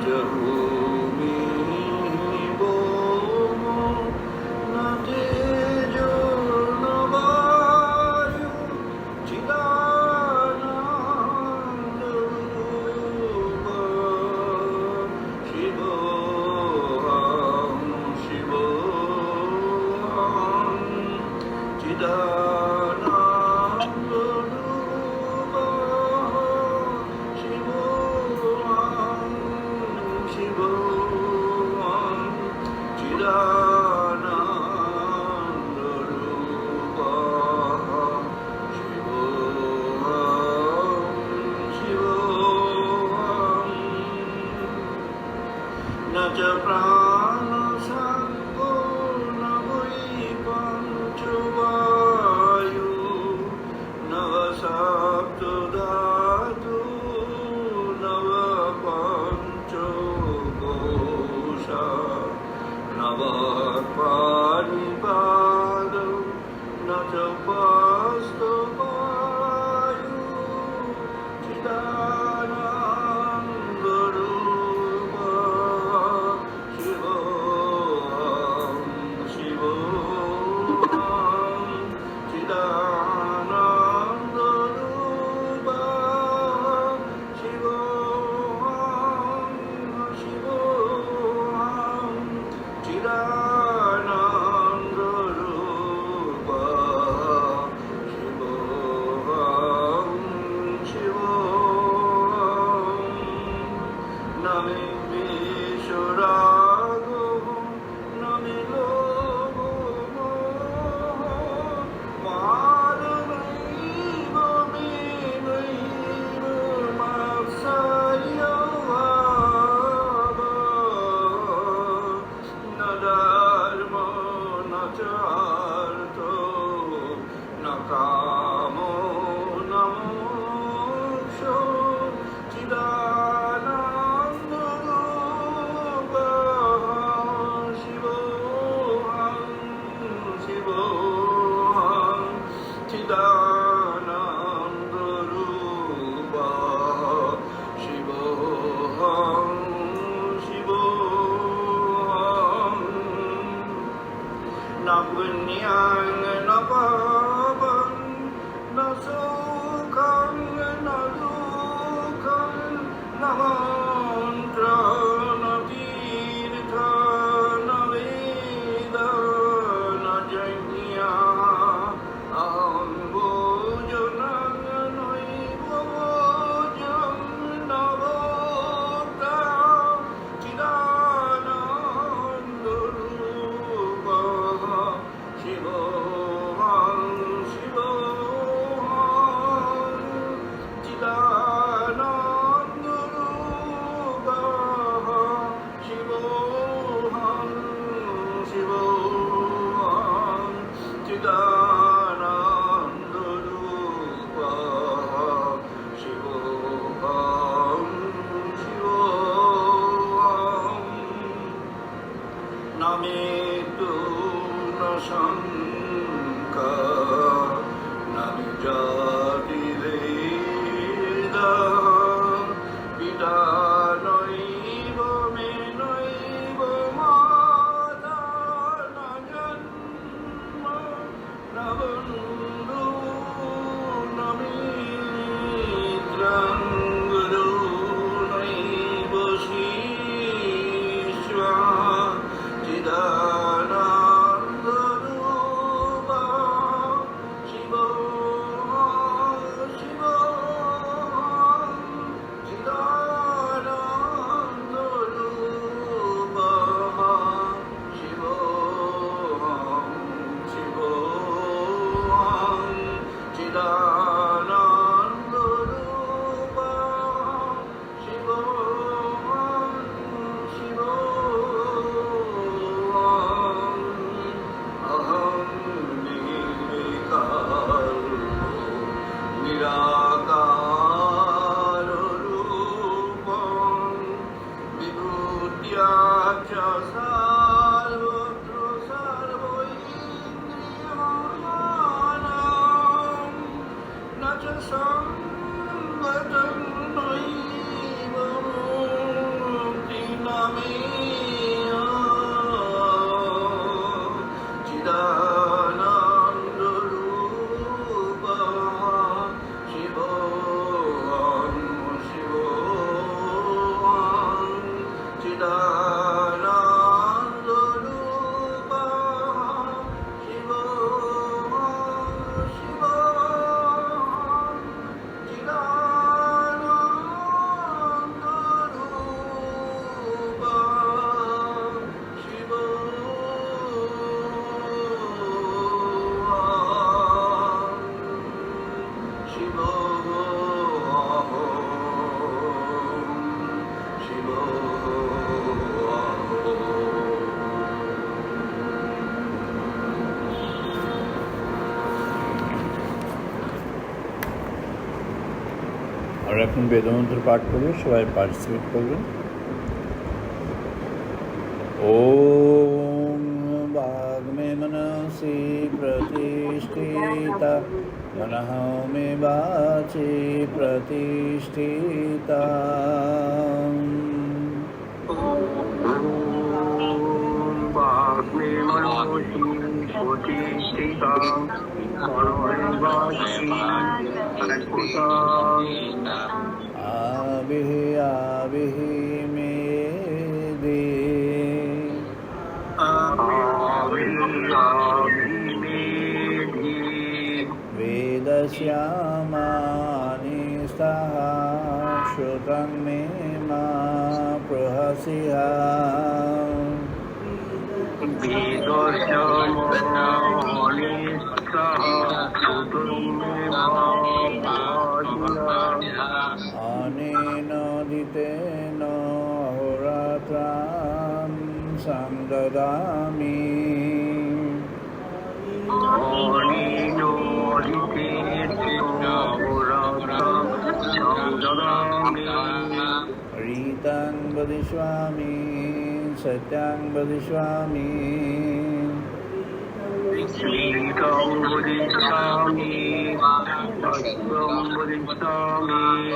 च भूमिः भौमो न तेजो न वायुः चिदानन्दरूपः शिवोऽहं शिवोऽहं चिदानन्दरूपः शिवोऽहं शिवोऽहं चिदानन्दरूपः शिवोऽहं शिवोऽहं न च प्राणसङ्गो न वै पञ्चवायुः न वा सप्तधातुः न वा पञ्चकोशा न वा पाणिपादौ न च बाष्पवायुः चिदानन्दरूपः शिवोऽहं शिवोऽहं चिदानन्दरूपः शिवोऽहं शिवोऽहं चिदानन्दरूपः शिवोऽहं शिवोऽहं न मे द्वेषरागो न मे लोभो मोहो माननैव मे नैव मात्सर्यभावः न धर्मो न च अर्थो न कामो न मोक्षो चिदानन्दरूपः शिवोऽहं शिवोऽहं चिदानन्दरूपः शिवोऽहं शिवोऽहं न पुण्यं न पापं न सुखं न दुःखं न मन्त्रं न तीर्थं न वेद न यज्ञः अहं भोजनं नैव भोजं न भोक्ता चिदानन्दरूपः शिवोऽहं शिवोऽहं चिदानन्दरूपः शिवोऽहं शिवोऽहं चिदानन्दरूपः शिवोऽहं शिवोऽहं न मृत्यु न शङ्का न जातिभेदः पिता नैव मे नैव माता न जन्म न बन्धुः न मित्रं गुरुः नैव शिष्यः चिदानन्दरूपः शिवोऽहं शिवोऽहं चिदानन्दरूपः शिवोऽहं शिवोऽहं चिदानन्दरूपः शिवोऽहं शिवोऽहं अहं निर्विकारो निराकाररूपं विभूत्याच्च सर्वत्र सर्वैन्द्रियाणां न च सङ्गतं नैव এখন বেদমন্ত্র পাঠ করবো, সবাই পার্টিসিপেট করবেন। ওম বাগ্মে মনসি প্রতিষ্ঠিতা মনঃ মে বাচি প্রতিষ্ঠিতা। আবিহি আবিহি মেধি বেদস্যামানি স্তঃ শ্রুতং মে মা প্রহসিয়া। অনেন দিতেন অহোরাত্রাং সংদদামি। ঋতাং বদিষ্যামি সত্যাং বদিষ্যামি।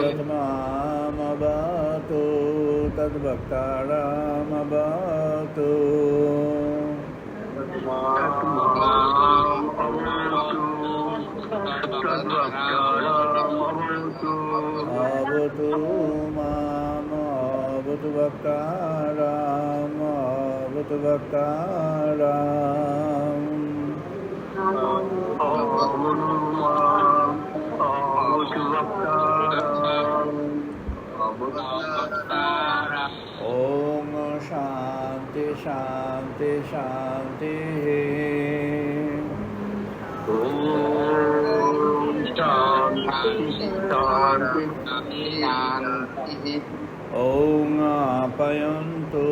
তৎমামবতু তদ্ভক্তারামবতু। অবতু মাম অবতু ভক্তারাম অবতু ভক্তারাম। ওম শান্তি শান্তি শান্তি। ওং আপয়ন্তু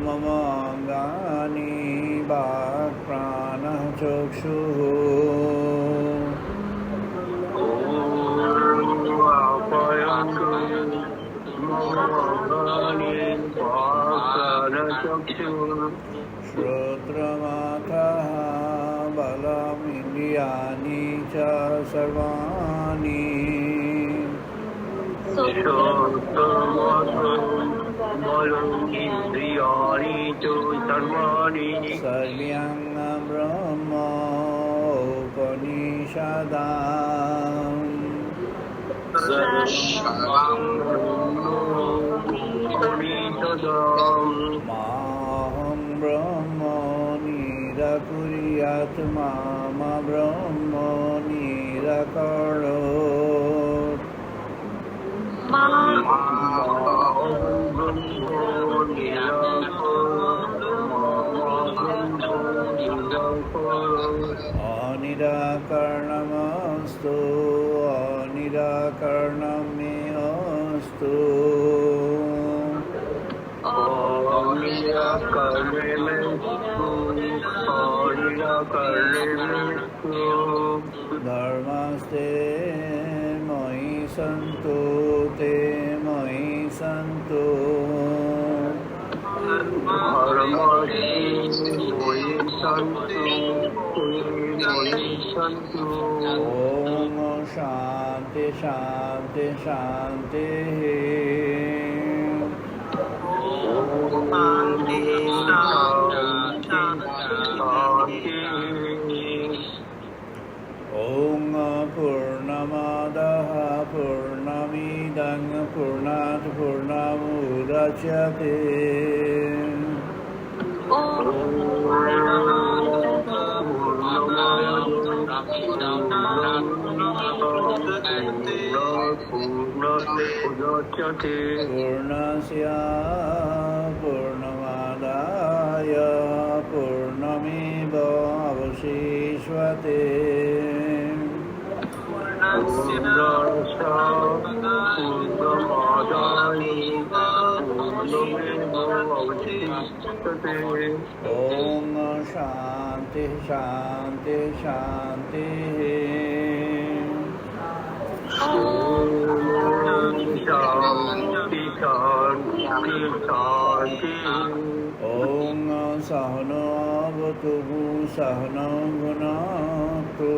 মম অঙ্গানি বাক্ প্রাণঃ চক্ষুঃ। श्रोत्रमाथः बलमिन्द्रियाणि च सर्वाणि। सर्वं ब्रह्म उपनिषदाम्। माहं ब्रह्म निराकुर्यात् माम ब्रह्म निराकरोत्। अनिराकरणमस्तु अनिराकरणं मे अस्तु। धर्मस्ते मयि सन्तु ते मयि सन्तु। ओम शांति शांति शांति। ओम पूर्णमदः पूर्णमिदं पूर्णात् पूर्णमुदच्यते। पूर्णस्य पूर्णमादाय पूर्णमेवावशिष्यते। ओम शांति शांति शांति। शांति शांति शांति ॐ सहनो भवतु सहनौ भुनक्तु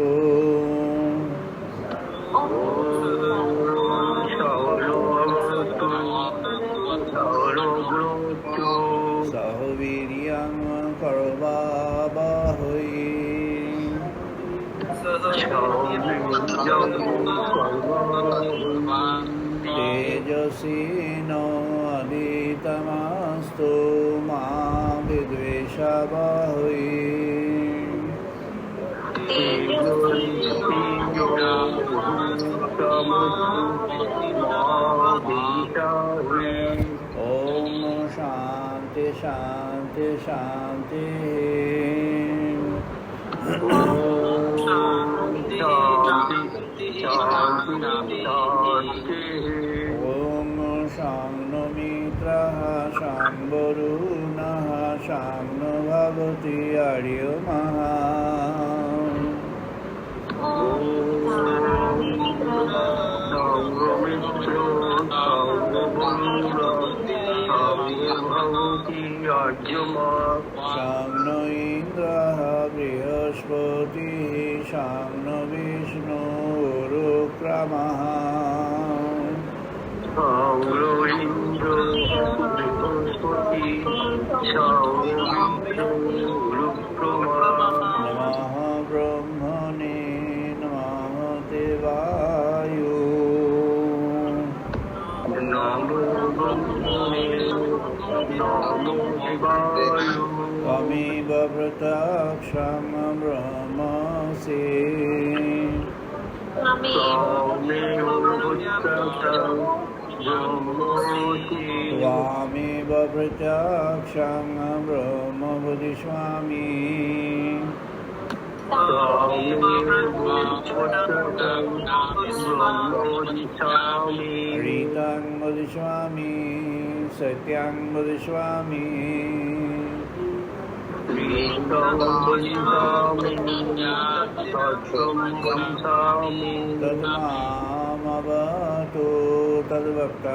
सह वीर्यं करवावहै तेजस्विनावधीतमस्तु मा विद्विषावहै ॐ शान्ति शान्ति ॐ शां नो मित्रः शां वरुणः शां नो भवति आर्यमः शां नो इन्द्रः बृहस्पतिः शां नो विष्णुरुक्रमः नमः ब्रह्मणे नमः देवाय त्वमेव प्रत्यक्षं ब्रह्मासि त्वामेव प्रत्यक्षं ब्रह्म वदिष्यामि ऋतं वदिष्यामि सत्यं वदिष्यामि तद्मामवतु तद्वक्तारमवतु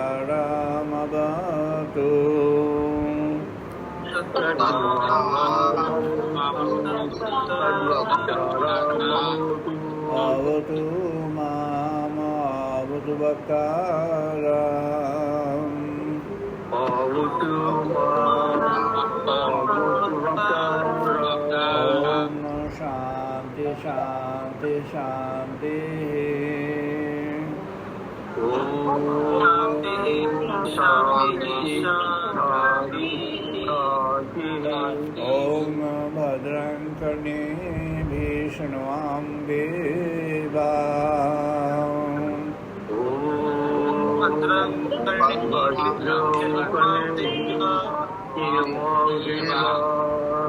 अवतु मामवतु वक्तारम् ॐ शान्ति शान्ति ॐ भद्रं कर्णेभिः शृण्वां देवा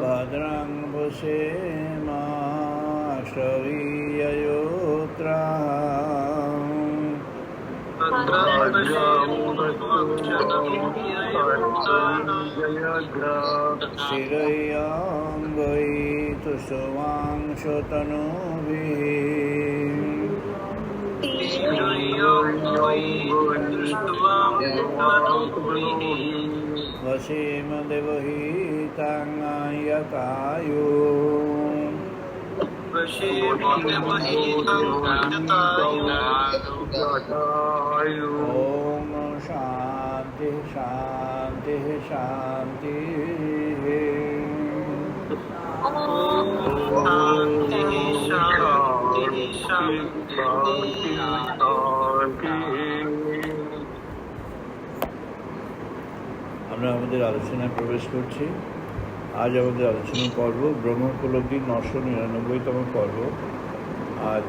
भद्रं श्रियं वशीम देवहितं यतायु ॐ शान्ति शान्ति আমরা আমাদের আলোচনায় প্রবেশ করছি। আজ আমাদের আলোচনা পর্ব ব্রহ্মোপলব্ধি 999তম পর্ব। আজ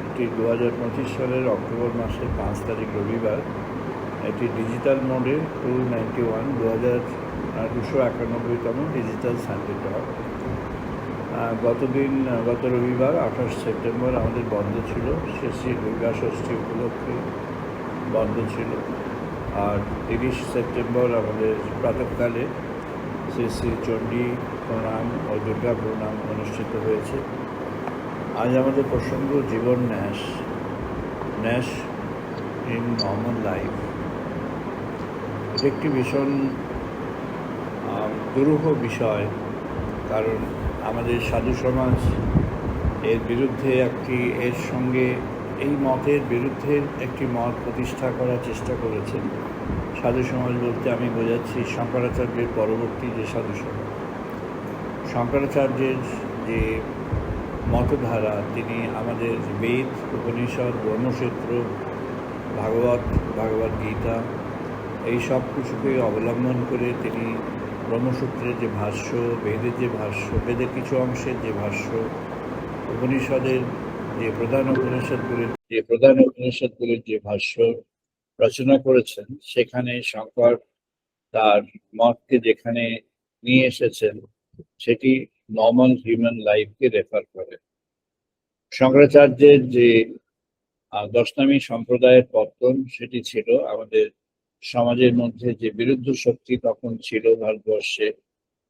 এটি 2025 সালের অক্টোবর মাসের 5 তারিখ রবিবার। এটি ডিজিটাল মোডে 291 291তম ডিজিটাল সানডে টক। গত রবিবার 28 সেপ্টেম্বর আমাদের বন্ধ ছিল, শ্রী দুর্গা ষষ্ঠী উপলক্ষে বন্ধ ছিল। আর 30 সেপ্টেম্বর আমাদের প্রাতঃকালে শ্রী শ্রী চণ্ডী প্রণাম ও দুর্গা প্রণাম অনুষ্ঠিত হয়েছে। আজ আমাদের প্রসঙ্গ জীবন ন্যাস। in normal life. এটা একটি ভীষণ দুরূহ বিষয়, কারণ আমাদের সাধু সমাজ এর বিরুদ্ধে এর সঙ্গে এই মতের বিরুদ্ধে একটি মত প্রতিষ্ঠা করার চেষ্টা করেছেন। সাধু সমাজ বলতে আমি বোঝাচ্ছি শঙ্করাচার্যের পরবর্তী যে সাধু সমাজ। শঙ্করাচার্যের যে মতধারা, তিনি আমাদের বেদ, উপনিষদ, ব্রহ্মসূত্র, ভগবদ গীতা এই সব কিছুকে অবলম্বন করে তিনি ব্রহ্মসূত্রের যে ভাষ্য, বেদের যে ভাষ্য, বেদের কিছু অংশের যে ভাষ্য, উপনিষদের যে প্রধান উপনিষদগুলির যে ভাষ্য রচনা করেছেন, সেখানে শঙ্কর তার মতকে যেখানে নিয়ে এসেছেন সেটি নর্মাল হিউম্যান লাইফকে রেফার করে। শঙ্করাচার্যের যে দশনামী সম্প্রদায়ের পতন, সেটি ছিল আমাদের সমাজের মধ্যে যে বিরুদ্ধ শক্তি তখন ছিল ভারতবর্ষে,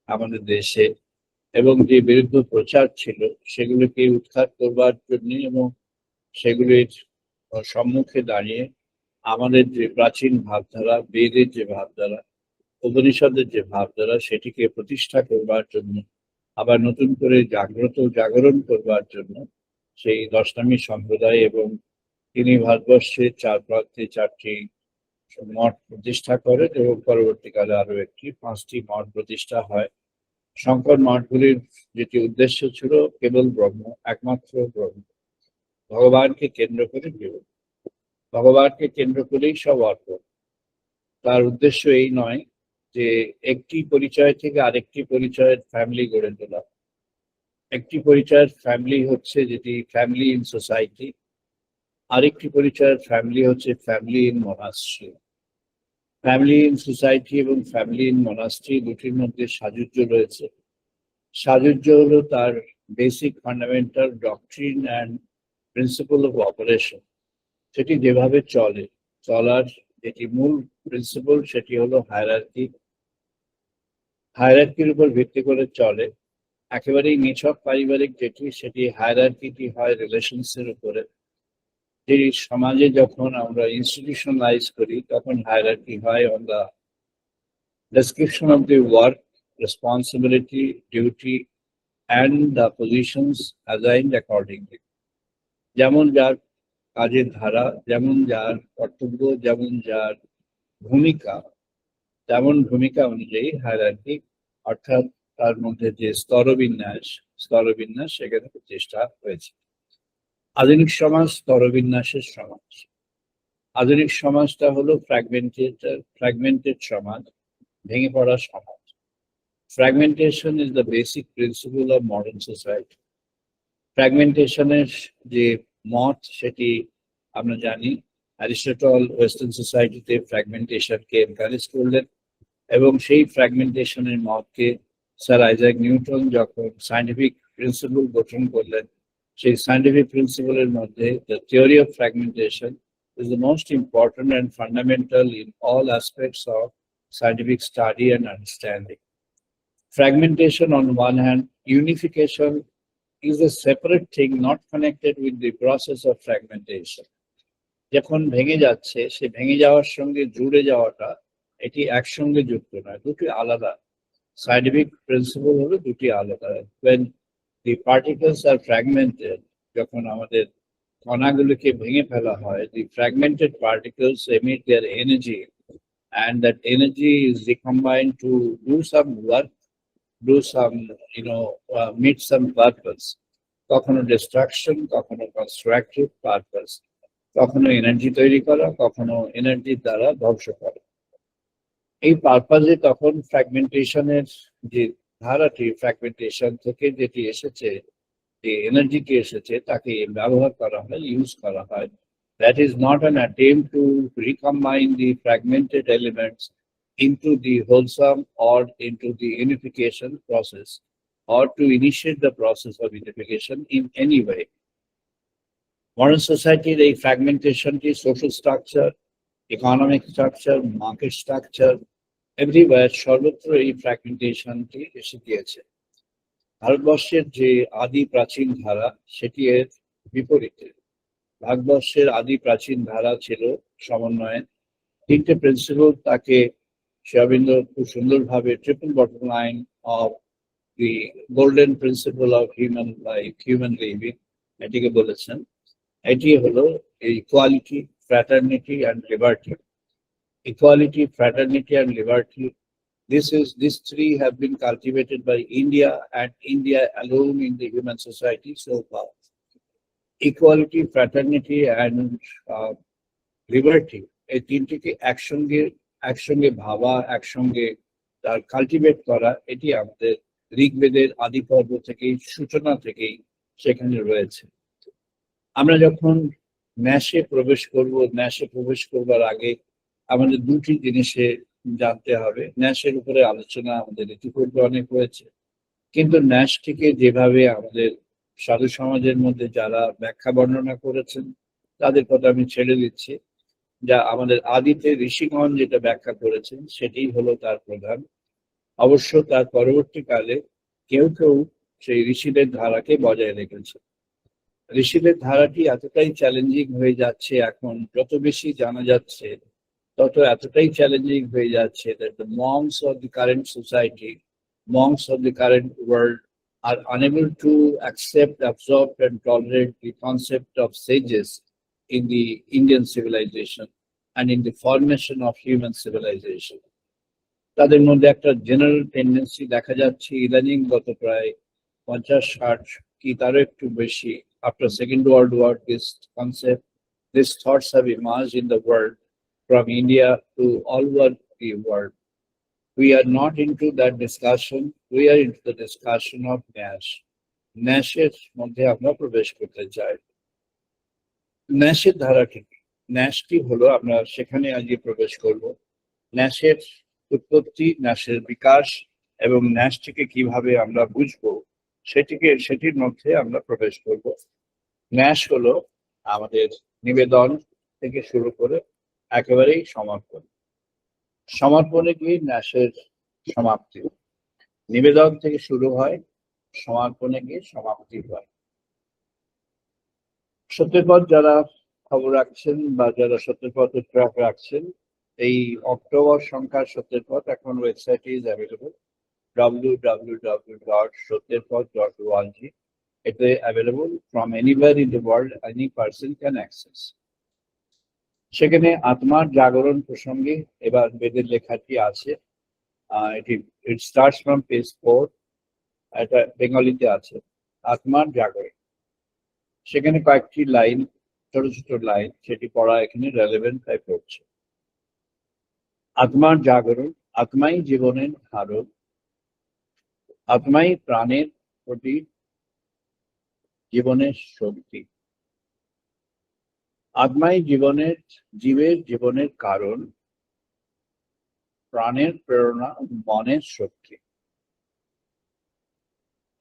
আমাদের দেশে, এবং যে বিরুদ্ধ প্রচার ছিল সেগুলিকে উৎখাত করবার জন্য এবং সেগুলির সম্মুখে দাঁড়িয়ে আমাদের যে প্রাচীন ভাবধারা, বেদের যে ভাবধারা, উপনিষদের যে ভাবধারা, সেটিকে প্রতিষ্ঠা করবার জন্য, আবার নতুন করে জাগরণ করবার জন্য সেই দশনামী সম্প্রদায়, এবং তিনি ভারতবর্ষের চার প্রান্তে 4টি মঠ প্রতিষ্ঠা করেন এবং পরবর্তীকালে আরো 5টি মঠ প্রতিষ্ঠা হয়। শঙ্কর মঠগুলির যেটি উদ্দেশ্য ছিল কেবল ব্রহ্ম, একমাত্র ব্রহ্ম, ভগবানকে কেন্দ্র করে জীবন, ভগবানকে কেন্দ্র করেই সব অর্পণ। তার উদ্দেশ্য এই নয় যে একটি পরিচয় থেকে আরেকটি পরিচয়ের ফ্যামিলি গড়ে তোলা। একটি পরিচয়ের ফ্যামিলি হচ্ছে যেটি ফ্যামিলি ইন সোসাইটি, আরেকটি পরিচয়ের ফ্যামিলি হচ্ছে family in monastery. Family in society এবং ফ্যামিলি ইন মনাস্ট্রি দুটির মধ্যে সাযুজ্য রয়েছে। সাযুজ্য হলো তার basic fundamental doctrine and principle of operation. সেটি যেভাবে চলার যেটি মূল প্রিন্সিপল, সেটি হলো হায়ারার্কি। হায়ারার্কির উপর ভিত্তি করে চলে। একেবারেই নিছক পারিবারিক যেটি, সেটি হায়ারার্কিটি হয় রিলেশনসের উপরে। যে সমাজে যখন আমরা ইনস্টিটিউশনালাইজ করি, তখন হায়ারার্কি হয় on the description of the work, responsibility, duty and the positions assigned accordingly. যেমন যার কাজের ধারা, যেমন যার কর্তব্য, যেমন যার ভূমিকা, তেমন ভূমিকা অনুযায়ী হায়ারার্কি, অর্থাৎ তার মধ্যে যে স্তরবিন্যাস সেখানে প্রতিষ্ঠা হয়েছে। আধুনিক সমাজ স্তরবিন্যাসের সমাজ। আধুনিক সমাজটা হলো ফ্র্যাগমেন্টেড সমাজ, ভেঙে পড়া সমাজ। Fragmentation is the basic principle of modern society. ফ্র্যাগমেন্টেশনের যে মত, সেটি আমরা জানি অ্যারিস্টটল ওয়েস্টার্ন সোসাইটিতে ফ্র্যাগমেন্টেশনকে এনকারেজ করলেন, এবং সেই ফ্র্যাগমেন্টেশনের মতকে স্যার আইজাক নিউটন যখন সায়েন্টিফিক প্রিন্সিপল গঠন করলেন, সেই সায়েন্টিফিক প্রিন্সিপলের মধ্যে the theory of fragmentation is the most important and fundamental in all aspects of scientific study and understanding. Fragmentation on one hand, unification is a separate thing not connected with the process of fragmentation. যখন ভেঙে যাচ্ছে, সে ভেঙে যাওয়ার সঙ্গে জুড়ে যাওয়াটা, এটি একসঙ্গে যুক্ত নয়, দুটি আলাদা। সায়েন্টিফিক প্রিন্সিপল হলো দুটি আলাদা। when the particles are fragmented, যখন আমাদের কণাগুলোকে ভেঙে ফেলা হয়, the fragmented particles emit their energy, and that energy is recombined to do some work, do some meet some purpose. কখনো ডিস্ট্রাকশন, কখনো কনস্ট্রাকটিভ পারপাস, কখনো এনার্জি তৈরি করা, কখনো এনার্জির দ্বারা ধ্বংস করা। এই পারপাসে তখন ফ্র্যাগমেন্টেশনের যে ধারাটি, ফ্র্যাগমেন্টেশন থেকে যেটি এসেছে, যে এনার্জিটি এসেছে, তাকে ব্যবহার করা হয়, ইউজ করা হয়। That is not an attempt to recombine the fragmented elements into the wholesome or into the unification process, or to initiate the process of unification in any way. Modern society, the fragmentation is social structure, economic structure, market structure, everywhere সর্বত্র এই ফ্র্যাগমেন্টেশনটি এসে গিয়েছে। ভারতবর্ষের যে আদি প্রাচীন ধারা, সেটি এর বিপরীতে। ভারতবর্ষের আদি প্রাচীন ধারা ছিল সমন্বয়ে। তিনটে প্রিন্সিপাল তাকে শ্রী অরবিন্দ খুব সুন্দরভাবে triple bottom line of the golden principal of human life, human living, এটিকে বলেছেন। এটি হলো equality, fraternity and liberty. Equality, fraternity, and liberty. These three have been cultivated by India and India alone in the human society so far. Equality, fraternity, and liberty, এই তিনটিকে একসঙ্গে ভাবা, একসঙ্গে তার cultivate করা, এটি আমাদের ঋগ্বেদের আদি পর্ব থেকেই, সূচনা থেকেই সেখানে রয়েছে। আমরা যখন ন্যাশে প্রবেশ করবার আগে আমাদের দুটি জিনিসে জানতে হবে। ন্যাশের উপরে আলোচনা আমাদের ইতিপূর্বে অনেক হয়েছে, কিন্তু ন্যাশটিকে যেভাবে আমাদের সাধু সমাজের মধ্যে যারা ব্যাখ্যা বর্ণনা করেছেন তাদের কথা আমি ছেড়ে দিচ্ছি। যা আমাদের আদিতে ঋষিগণ যেটা ব্যাখ্যা করেছেন সেটাই হলো তার প্রধান। অবশ্য তার পরবর্তীকালে কেউ সেই ঋষিদের ধারাকে বজায় রেখেছে। ঋষিদের ধারাটি এতটাই চ্যালেঞ্জিং হয়ে যাচ্ছে এখন, যত বেশি জানা যাচ্ছে তত এতটাই চ্যালেঞ্জিং হয়ে যাচ্ছে that the monks of the current society, monks of the current world are unable to accept, absorb and tolerate the concept of sages in the Indian civilization and in the formation of human civilization. তাদের মধ্যে একটা general tendency দেখা যাচ্ছে ইদানিং গত প্রায় 50-60 কি তারও একটু বেশি, after Second World War, these thoughts have emerged in the world from India to all over the world. We are not into that discussion. We are into the discussion of Nash. Nash's মধ্যে আমরা প্রবেশ করতে চাই। ন্যাশের ধারাটি, ন্যাশটি হলো, আমরা সেখানে আজকে প্রবেশ করব। ন্যাশের উৎপত্তি, ন্যাশের বিকাশ এবং ন্যাশটিকে কিভাবে আমরা বুঝবো সেটির মধ্যে আমরা প্রবেশ করব। ন্যাশ হলো আমাদের নিবেদন থেকে শুরু করে একেবারেই সমর্পণে গিয়ে ন্যাশের সমাপ্তি। নিবেদন থেকে শুরু হয়, সমর্পণে গিয়ে সমাপ্তি হয়। সত্যপথ যারা খবর রাখছেন বা যারা সত্যপথের ট্র্যাক রাখছেন, এই অক্টোবর সংখ্যার সত্যপথ এখন ওয়েবসাইটে ইজ অ্যাভেলেবল, www.সত্যপথ.org. এতে available from anywhere in the world, any person can access. সেখানে আত্মার জাগরণ প্রসঙ্গে এবার বেদের লেখাটি আছে। ইট স্টার্টস ফ্রম পেজ 4, এটা বেঙ্গলিতে আছে, আত্মার জাগরণ। সেখানে কয়েকটি লাইন, ছোট ছোট লাইন, সেটি পড়া এখানে রেলেভেন্ট তাই পড়ছে। আত্মার জাগরণ, আত্মাই জীবনের ধারণ, আত্মাই প্রাণের প্রতি জীবনের শক্তি, আত্মাই জীবের জীবনের কারণ, প্রাণের প্রেরণা, মনের শক্তি।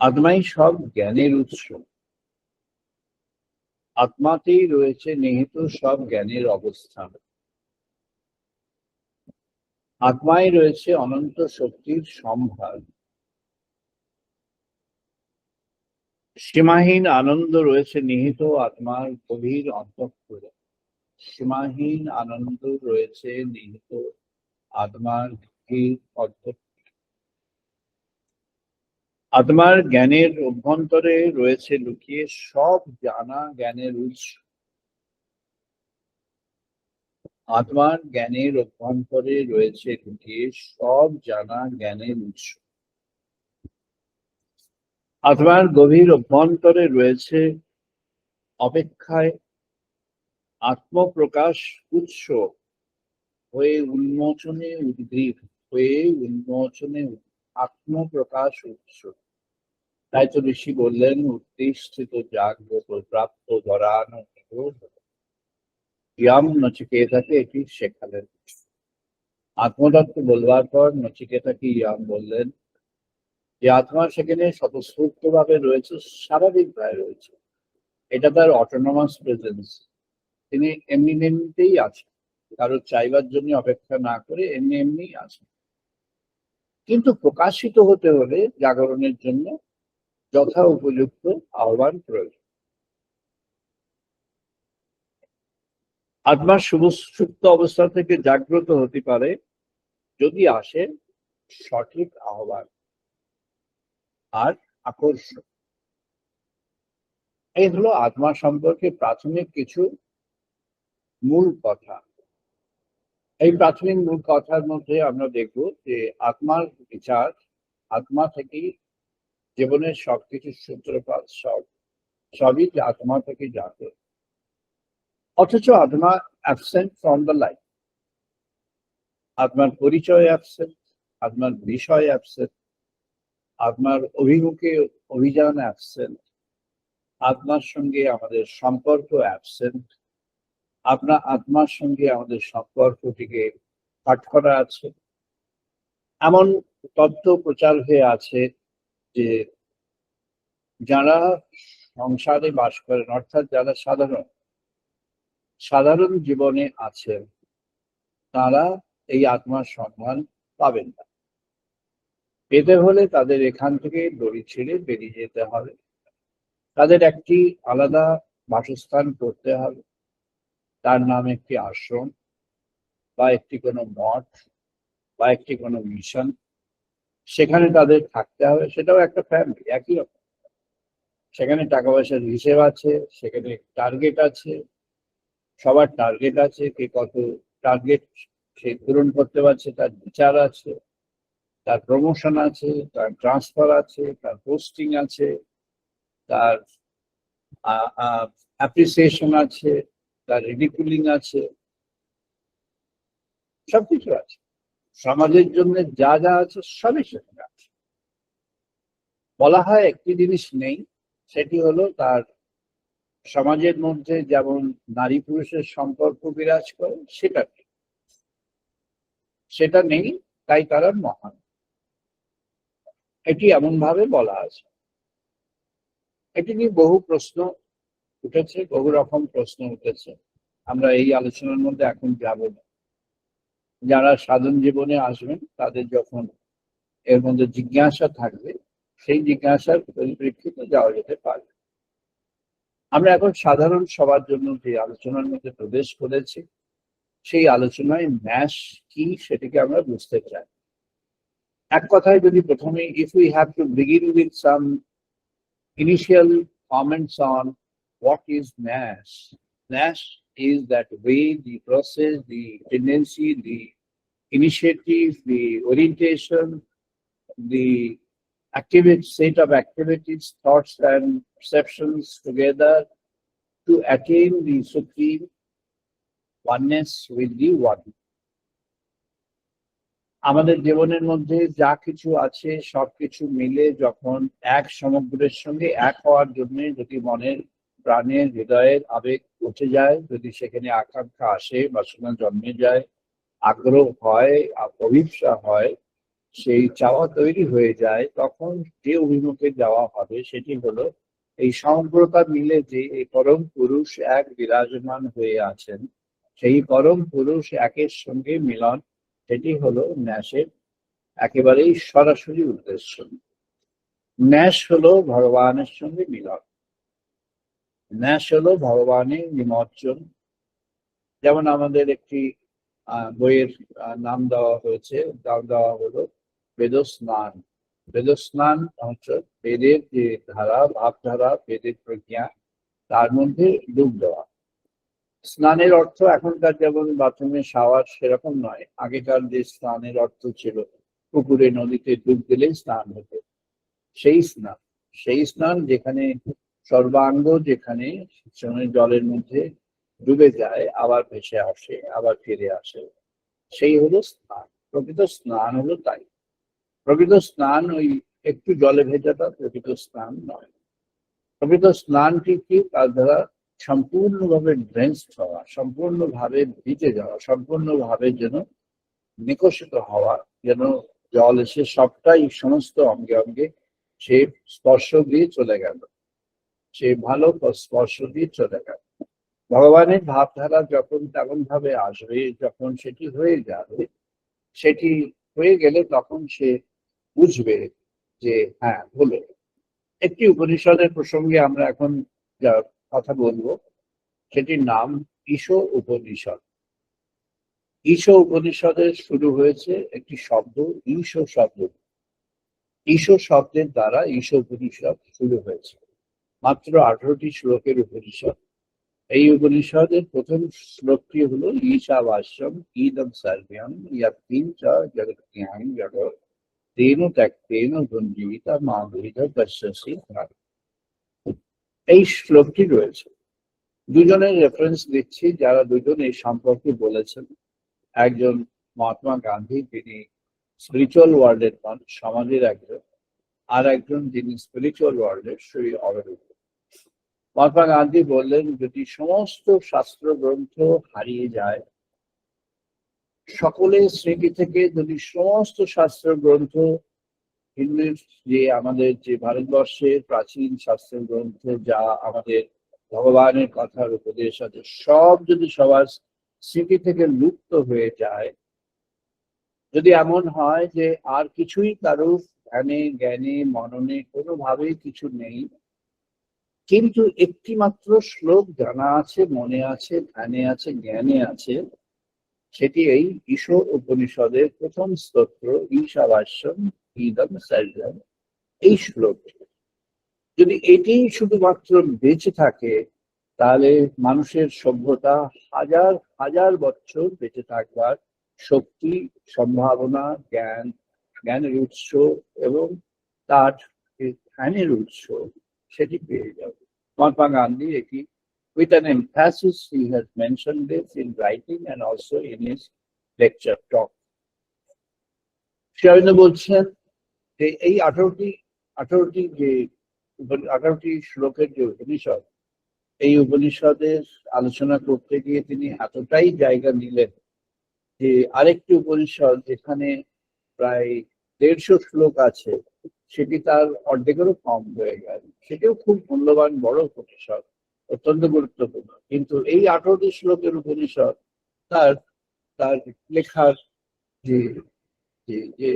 আত্মাই সব জ্ঞানের উৎস, আত্মাতেই রয়েছে নিহিত সব জ্ঞানের অবস্থান। আত্মায় রয়েছে অনন্ত শক্তির সম্ভার, সীমাহীন আনন্দ রয়েছে নিহিত আত্মার গভীর অন্তঃপুরে। সীমাহীন আনন্দ রয়েছে নিহিত আত্মার গভীর অন্তঃপুরে। আত্মার জ্ঞানের অভ্যন্তরে রয়েছে লুকিয়ে সব জানা জ্ঞানের উৎস। আত্মার জ্ঞানের অভ্যন্তরে রয়েছে লুকিয়ে সব জানা জ্ঞানের উৎস। আত্মার গভীর অভ্যন্তরে রয়েছে অপেক্ষায় আত্মপ্রকাশ উৎস হয়ে উন্মোচনে উদ্গ্রীব, আত্মপ্রকাশ উৎস। তাই তো ঋষি বললেন, উত্তিষ্ঠিত জাগ্রত প্রাপ্ত ধরান ইয়াম নচিকেতাকে এটি শেখালেন। আত্মতত্ত্ব বলবার পর নচিকেতাকে ইয়াম বললেন যে আত্মা সেখানে স্বতঃস্ফূর্ত ভাবে রয়েছে, স্বাভাবিকভাবে রয়েছে, এটা তার অটোনমাস প্রেজেন্স। তিনি এমনিতেই আছেন, কারো চাইবার জন্য অপেক্ষা না করে এমনিই আছেন। কিন্তু প্রকাশিত হতে হলে জাগরণের জন্য যথা উপযুক্ত আহ্বান প্রয়োজন। আত্মা সুপ্ত অবস্থা থেকে জাগ্রত হতে পারে যদি আসে সঠিক আহ্বান আর আকর্ষণ। এই হলো আত্মা সম্পর্কে প্রাথমিক কিছু মূল কথা। এই প্রাথমিক মূল কথার মধ্যে আমরা দেখব যে আত্মার বিচার, আত্মা থেকেই জীবনের সবকিছু সূত্রপাত, সবই আত্মা থেকে জাগে। অথচ আত্মা অ্যাবসেন্ট ফ্রম দ্য লাইফ। আত্মার পরিচয় অ্যাবসেন্ট, আত্মার বিষয় অ্যাবসেন্ট, আত্মার অভিমুখে অভিযান অ্যাবসেন্ট, আত্মার সঙ্গে আমাদের সম্পর্ক অ্যাবসেন্ট। আত্মার সঙ্গে আমাদের সম্পর্কটিকে কাট করা আছে। এমন তথ্য প্রচার হয়ে আছে যে যারা সংসারে বাস করেন, অর্থাৎ যারা সাধারণ জীবনে আছেন, তারা এই আত্মার সন্ধান পাবেন না। পেতে হলে তাদের এখান থেকে দড়ি ছেড়ে বেরিয়ে যেতে হবে। তাদের একটি আলাদা বাসস্থান করতে হবে, তার নাম একটি আশ্রম বা একটি কোনো মঠ বা একটি কোনো মিশন। সেখানে তাদের থাকতে হবে, সেটাও একটা ফ্যামিলি, একই রকম। সেখানে টাকা পয়সার হিসেব আছে, সেখানে টার্গেট আছে, সবার টার্গেট আছে, কে কত টার্গেট সে পূরণ করতে পারছে তার বিচার আছে, তার প্রমোশন আছে, তার ট্রান্সফার আছে, তার পোস্টিং আছে, তার অ্যাপ্রিসিয়েশন আছে, তার রিডিকুলিং আছে, সবকিছু আছে। সমাজের জন্য যা যা আছে সবই সেখানে আছে। বলা হয় একটি জিনিস নেই, সেটি হলো তার সমাজের মধ্যে যেমন নারী পুরুষের সম্পর্ক বিরাজ করে সেটা নেই, তাই তারা মহান। এটি এমন ভাবে বলা আছে। এটি নিয়ে বহু প্রশ্ন উঠেছে, বহু রকম প্রশ্ন উঠেছে। আমরা এই আলোচনার মধ্যে এখন যাব না। যারা সাধারণ জীবনে আসবেন তাদের যখন এর মধ্যে জিজ্ঞাসা থাকবে, সেই জিজ্ঞাসার পরিপ্রেক্ষিতে যাওয়া যেতে পারে। আমরা এখন সাধারণ সবার জন্য যে আলোচনার মধ্যে প্রবেশ করেছি, সেই আলোচনায় ন্যাশ কি সেটিকে আমরা বুঝতে চাই। এক কথায় যদি প্রথমে, if we have to begin with some initial comments on what is NASH. NASH is that way, the process, the tendency, the initiative, the orientation, the set of activities, thoughts and perceptions together to attain the supreme oneness with the one. আমাদের জীবনের মধ্যে যা কিছু আছে সবকিছু মিলে যখন এক সমগ্রের সঙ্গে এক হওয়ার জন্য যদি মনের, প্রাণের, হৃদয়ের আবেগ উঠে যায়, যদি সেখানে আকাঙ্ক্ষা আসে, বাসনা জন্মে যায়, আগ্রহ হয়, অভিপ্সা হয়, সেই চাওয়া তৈরি হয়ে যায়, তখন যে অভিমুখে যাওয়া হবে সেটি হলো এই সমগ্রতা মিলে যে এই পরম পুরুষ এক বিরাজমান হয়ে আছেন, সেই পরম পুরুষ একের সঙ্গে মিলন, সেটি হলো ন্যাসের একেবারেই সরাসরি উদ্দেশ্য। ন্যাস হলো ভগবানের সঙ্গে মিলন, ন্যাস হলো ভগবানের নিমজ্জন। যেমন আমাদের একটি বইয়ের নাম দেওয়া হয়েছে, দেওয়া হলো বেদস্নান। বেদস্নান হচ্ছে বেদের যে ধারা, ভাবধারা, বেদের প্রজ্ঞা, তার মধ্যে ডুব দেওয়া। স্নানের অর্থ এখনকার যেমন বাথরুমে শাওয়ার সেরকম নয়। আগেকার যে স্নানের অর্থ ছিল পুকুরে নদীতে ডুব দিলেই স্নান হতো, সেই স্নান যেখানে সর্বাঙ্গ, যেখানে জলের মধ্যে ডুবে যায়, আবার ভেসে আসে, আবার ফিরে আসে, সেই হলো স্নান। প্রকৃত স্নান হলো তাই। প্রকৃত স্নান ওই একটু জলে ভেজাটা প্রকৃত স্নান নয়। প্রকৃত স্নানটি কি? তার দ্বারা সম্পূর্ণভাবে ড্রেন্সড হওয়া, সম্পূর্ণভাবে ভিজে যাওয়া, সম্পূর্ণভাবে যেন নিকষিত হওয়া, যেন জল এসে সবটাই সমস্ত অঙ্গে অঙ্গে সে স্পর্শ দিয়ে চলে গেল, সে ভালো স্পর্শ দিয়ে চলে গেল। ভগবানের ভাবধারা যখন তেমন ভাবে আসবে, যখন সেটি হয়ে যাবে, সেটি হয়ে গেলে তখন সে বুঝবে যে হ্যাঁ হলো। একটি উপনিষদের প্রসঙ্গে আমরা এখন যা কথা বলবো সেটির নাম ঈশো উপনিষদ। ঈশো উপনিষদের শুরু হয়েছে একটি শব্দ, ঈশো শব্দ। ঈশো শব্দের দ্বারা ঈশো উপনিষদ শুরু হয়েছে। মাত্র 18টি শ্লোকের উপনিষদ। এই উপনিষদের প্রথম শ্লোকটি হলো ঈশাবাস্যম ইদম সর্বম ইয়াত্তিং চ জগৎজ্ঞাং জগৎ তেন ত্যক্তেন গুঞ্জীতা মা ভেদ পশ্যসি। এই শ্লোকটি রয়েছে। দুজনের রেফারেন্স দিচ্ছি, যারা দুজন এই সম্পর্কে বলেছেন। একজন মহাত্মা গান্ধী, তিনি স্পিরিচুয়াল ওয়ার্ল্ডের মানুষ, সমাজের একজন। আর একজন যিনি স্পিরিচুয়াল ওয়ার্ল্ডের শ্রী অরবিন্দ। মহাত্মা গান্ধী বললেন, যদি সমস্ত শাস্ত্র গ্রন্থ হারিয়ে যায়, সকলের স্মৃতি থেকে যদি সমস্ত শাস্ত্র গ্রন্থ, হিন্দুর যে আমাদের যে ভারতবর্ষের প্রাচীন শাস্ত্র গ্রন্থ, যা আমাদের ভগবানের কথার উপদেশ আছে, সব যদি সবার স্মৃতি থেকে লুপ্ত হয়ে যায়, যদি এমন হয় যে আর কিছুই কারোর ধ্যানে জ্ঞানে মননে কোনোভাবেই কিছু নেই, কিন্তু একটি মাত্র শ্লোক জানা আছে, মনে আছে, ধ্যানে আছে, জ্ঞানে আছে, সেটি এই ঈশো উপনিষদের প্রথম স্তোত্র ঈশাবাস্যম ইদম সর্বম। এই শ্লোক যদি এটি শুধুমাত্র বেঁচে থাকে, তাহলে মানুষের সভ্যতা হাজার হাজার বছর বেঁচে থাকবার শক্তি, সম্ভাবনা, জ্ঞানের উৎস এবং তার যে ধ্যানের উৎস, সেটি পেয়ে যাবে। মহাত্মা গান্ধী এটি with an emphasis he has mentioned this in writing and also in his lecture talk. Shri Aurobindo বলছেন যে এই 18টি শ্লোকের যে উপনিষদ, এই উপনিষদের আলোচনা করতে গিয়ে তিনি এতটাই জায়গা নিলেন যে আরেকটি উপনিষদ যেখানে প্রায় 150 শ্লোক আছে, সেটি তার অর্ধেকেরও কম হয়ে গেল। সেটিও খুব মূল্যবান বড় উপনিষদ, অত্যন্ত গুরুত্বপূর্ণ। কিন্তু এই 18টি শ্লোকের উপনিষদ তার তার লেখার যে যে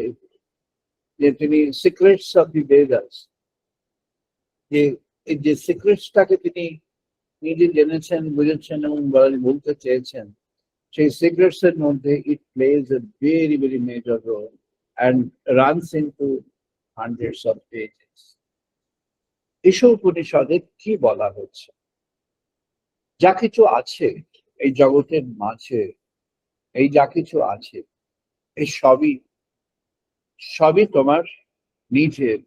যে তিনি সিক্রেটস অফ দি বেদাস, যে এই যে সিক্রেটসটাকে তিনি নিজে জেনেছেন, বুঝেছেন এবং বলতে চেয়েছেন, সেই সিক্রেটস এর মধ্যে it plays a very very major role and runs into hundreds of pages. ঈশো উপনিষদে কি বলা হচ্ছে? যা কিছু আছে এই জগতের মাঝে, এই যা কিছু আছে, এই সবই তোমার নিজের।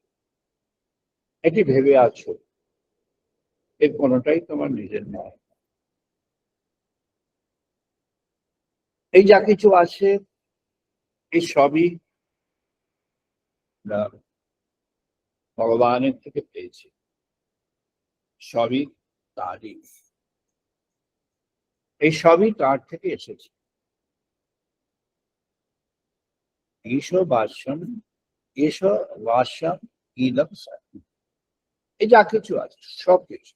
এটি ভেবে আছো, এর কোনোটাই তোমার নিজের নয়। এই যা কিছু আছে, এই সবই ভগবানের থেকে পেয়েছি, সবই তারই, এই সবই তার থেকে এসেছে। ঈশো বাস্যম ইদম সর্বম। এই যা কিছু আছে সবকিছু,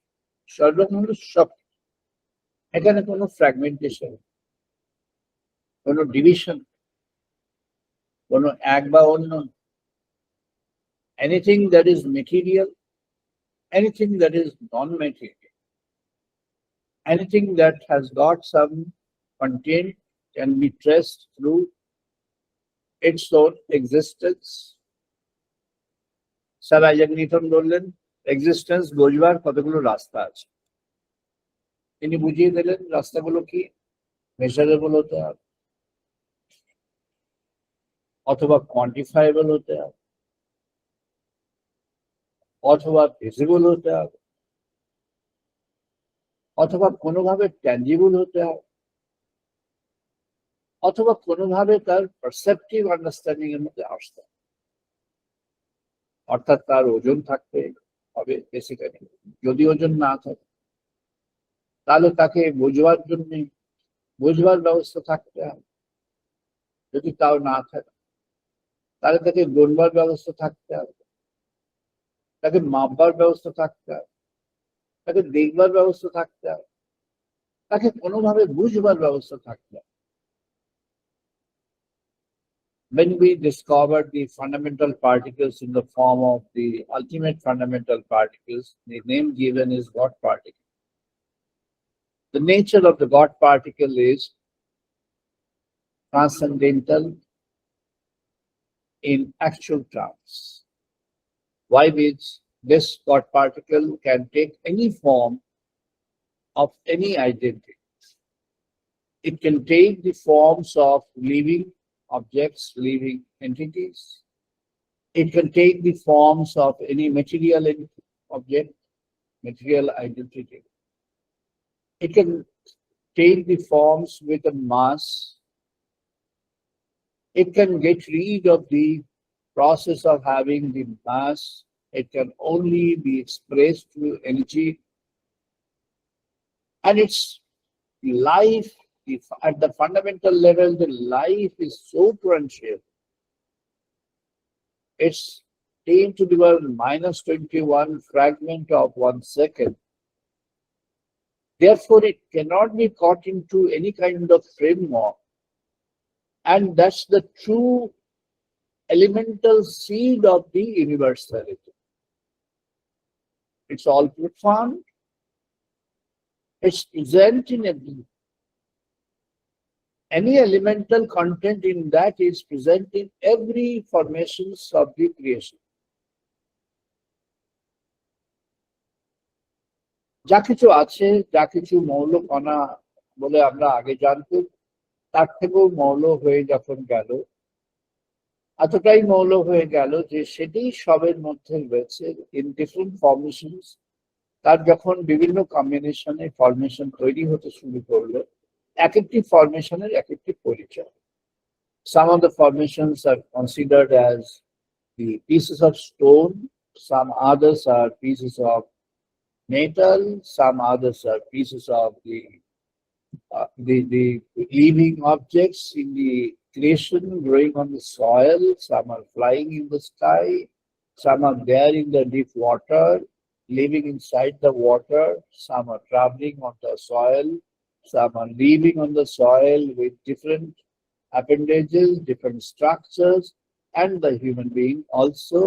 সর্বম সব, এখানে কোনো ফ্র্যাগমেন্টেশন, কোনো ডিভিশন, কোনো এক বা অন্য, anything that is material, anything that is non-material, anything that has got some content can be traced through its own existence. Sir Isaac Newton বললেন, এক্সিস্টেন্স বোঝবার কতগুলো রাস্তা আছে। তিনি বুঝিয়ে দিলেন রাস্তাগুলো কি, মেজারেবল হতে হবে, অথবা কোয়ান্টিফাইবল হতে হবে, অথবা ভিজিবল হতে হবে, অথবা কোনোভাবে ট্যাঞ্জিবল হতে হবে, অথবা কোনোভাবে তার পারসেপটিভ আন্ডারস্ট্যান্ডিং এর মধ্যে আসতে হবে। অর্থাৎ তার ওজন থাকতে হবে বেসিক্যালি। যদি ওজন না থাকে, তাহলে তাকে বোঝবার জন্য বোঝবার ব্যবস্থা থাকতে হবে। যদি তাও না থাকে, তাহলে তাকে গড়বার ব্যবস্থা থাকতে হবে, তাকে মাপবার ব্যবস্থা থাকতে হবে, তাকে দেখবার ব্যবস্থা থাকতে হবে, তাকে কোনোভাবে বুঝবার ব্যবস্থা থাকতে হবে। When we discovered the fundamental particles in the form of the ultimate fundamental particles, the name given is what particle? The nature of the God particle is transcendental in actual terms. Why? Means this God particle can take any form of any identity. It can take the forms of living objects, living entities. It can take the forms of any material object, material identity. It can take the forms with a mass. It can get rid of the process of having the mass. It can only be expressed through energy. And its life, if at the fundamental level, the life is so transient. It's 10 to the power minus 21 fragment of 1 second. Therefore, it cannot be caught into any kind of framework. And that's the true elemental seed of the universality. It's all profound. It's present in everything. Any elemental content in that is present in every formations of the creation. যা কিছু আছে, যা কিছু মৌল কণা বলে আমরা আগে জানতাম, তার থেকেও মৌল হয়ে যখন গেল, এতটাই মৌল হয়ে গেল যে সেটাই সবের মধ্যে রয়েছে ইন ডিফারেন্ট ফরমেশনস। তার যখন বিভিন্ন কম্বিনেশনে ফরমেশন তৈরি হতে শুরু করলো, এক একটি ফরমেশনের এক একটি পরিচয়। Some of the formations are considered as the pieces of stone, some others are pieces of metal, some others are pieces of the living objects in the creation growing on the soil, some are flying in the sky, some are there in the deep water, living inside the water, some are traveling on the soil, some are living on the soil with different appendages, different structures, and the human being also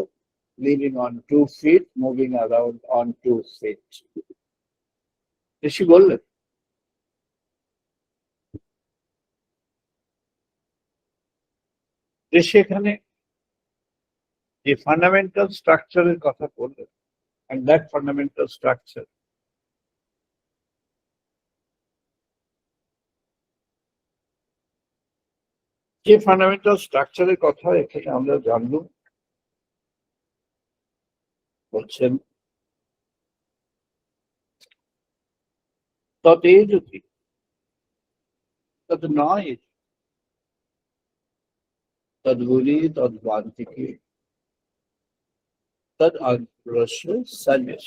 living on 2 feet, moving around on 2 feet. ঋষি বললেন, সেখানে যে fundamental স্ট্রাকচারের কথা বললেন, and that fundamental structure যে fundamental স্ট্রাকচারের কথা এখানে আমরা জানলাম, বলছেন তদেজতি তদ নয় তদ্গুলি তদ্বান্তিকে তদ অন্তরস্য সন্ন্যাস।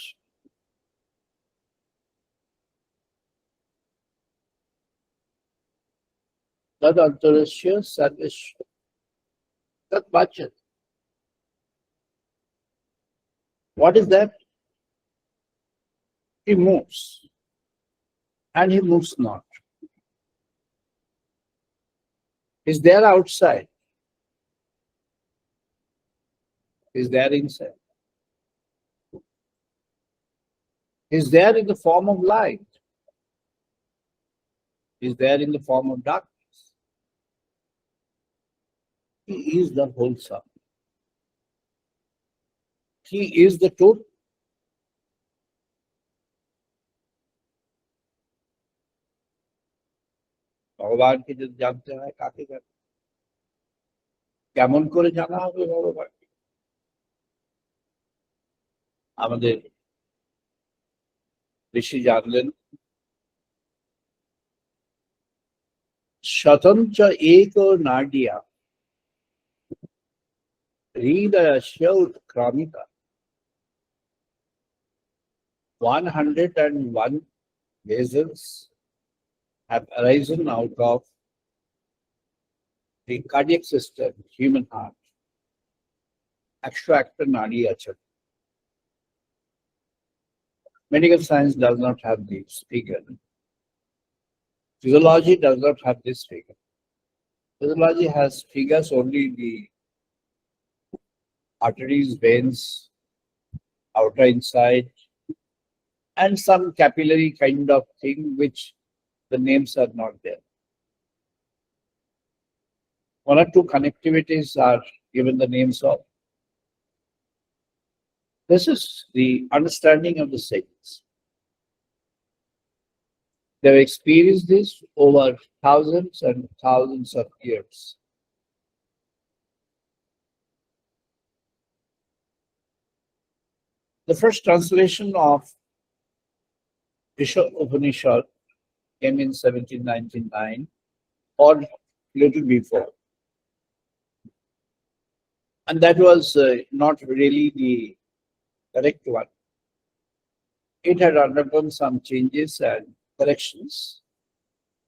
তদ অন্তরস্য সন্ন্যাস তদ বাচ্যত। What is that? He moves and he moves not. He's there outside. He's there inside. He's there in the form of light. He's there in the form of darkness. He is the wholesome. He is the total. ভগবানকে যদি জানতে হয়, কাকে জানতে, কেমন করে জানা হবে ভগবান? আমাদের ঋষি জানলেন, স্বতন্ত্র এক Nadia হৃদয়স্য উৎক্রামিতা। 101 vessels have arisen out of the cardiac system, human heart. 101 নাড়ি আছে। Medical science does not have this figure. Physiology does not have this figure. Physiology has figures only the arteries, veins, outer inside, and some capillary kind of thing which the names are not there. One or two connectivities are given the names of. This is the understanding of the saints. They've experienced this over thousands and thousands of years. The first translation of Isha Upanishad came in 1799 or little before. And that was not really the correct one. It had undergone some changes and corrections.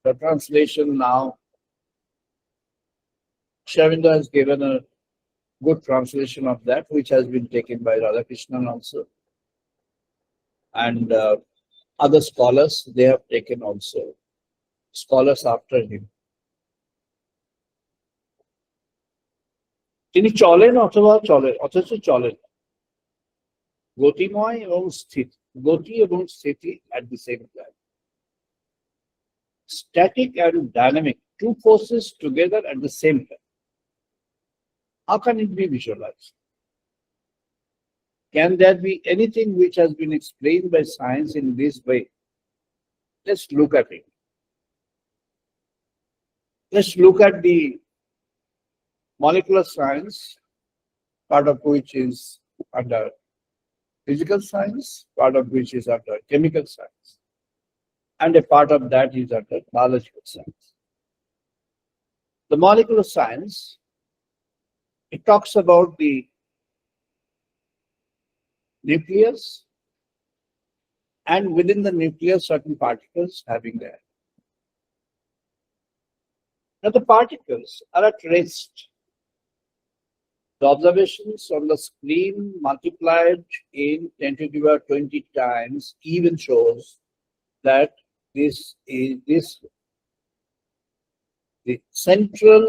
The translation now, Shavinda has given a good translation of that, which has been taken by Radhakrishnan also. And other scholars, they have taken also, scholars after him. তিনি চলেন অথবা চলেন অথচ চলেন গতিময় এবং স্থিতি গতি এবং স্থিতি at the same time. Static and dynamic, two forces together at the same time. How can it be visualized? Can there be anything which has been explained by science in this way? Let's look at it. Let's look at the molecular science, part of which is under physical science, part of which is under chemical science, and a part of that is under biological science. The molecular science, it talks about the nucleus, and within the nucleus certain particles having that. Now the particles are at rest. The observations on the screen multiplied in 10 to the power 20 times even shows that the central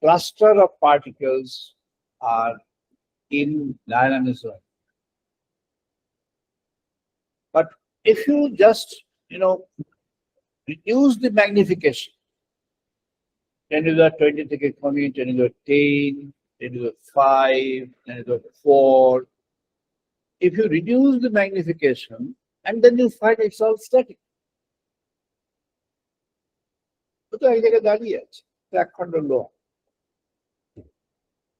cluster of particles are in dynamism. But if you just, reduce the magnification, 10 to the 20 থেকে কমিয়ে 10 to the 10, 10 to the 5, 10 to the 4. If you reduce the magnification, and then you find it's all static. তো এই জায়গায় দাঁড়িয়ে আছে, এক খণ্ড লোহা।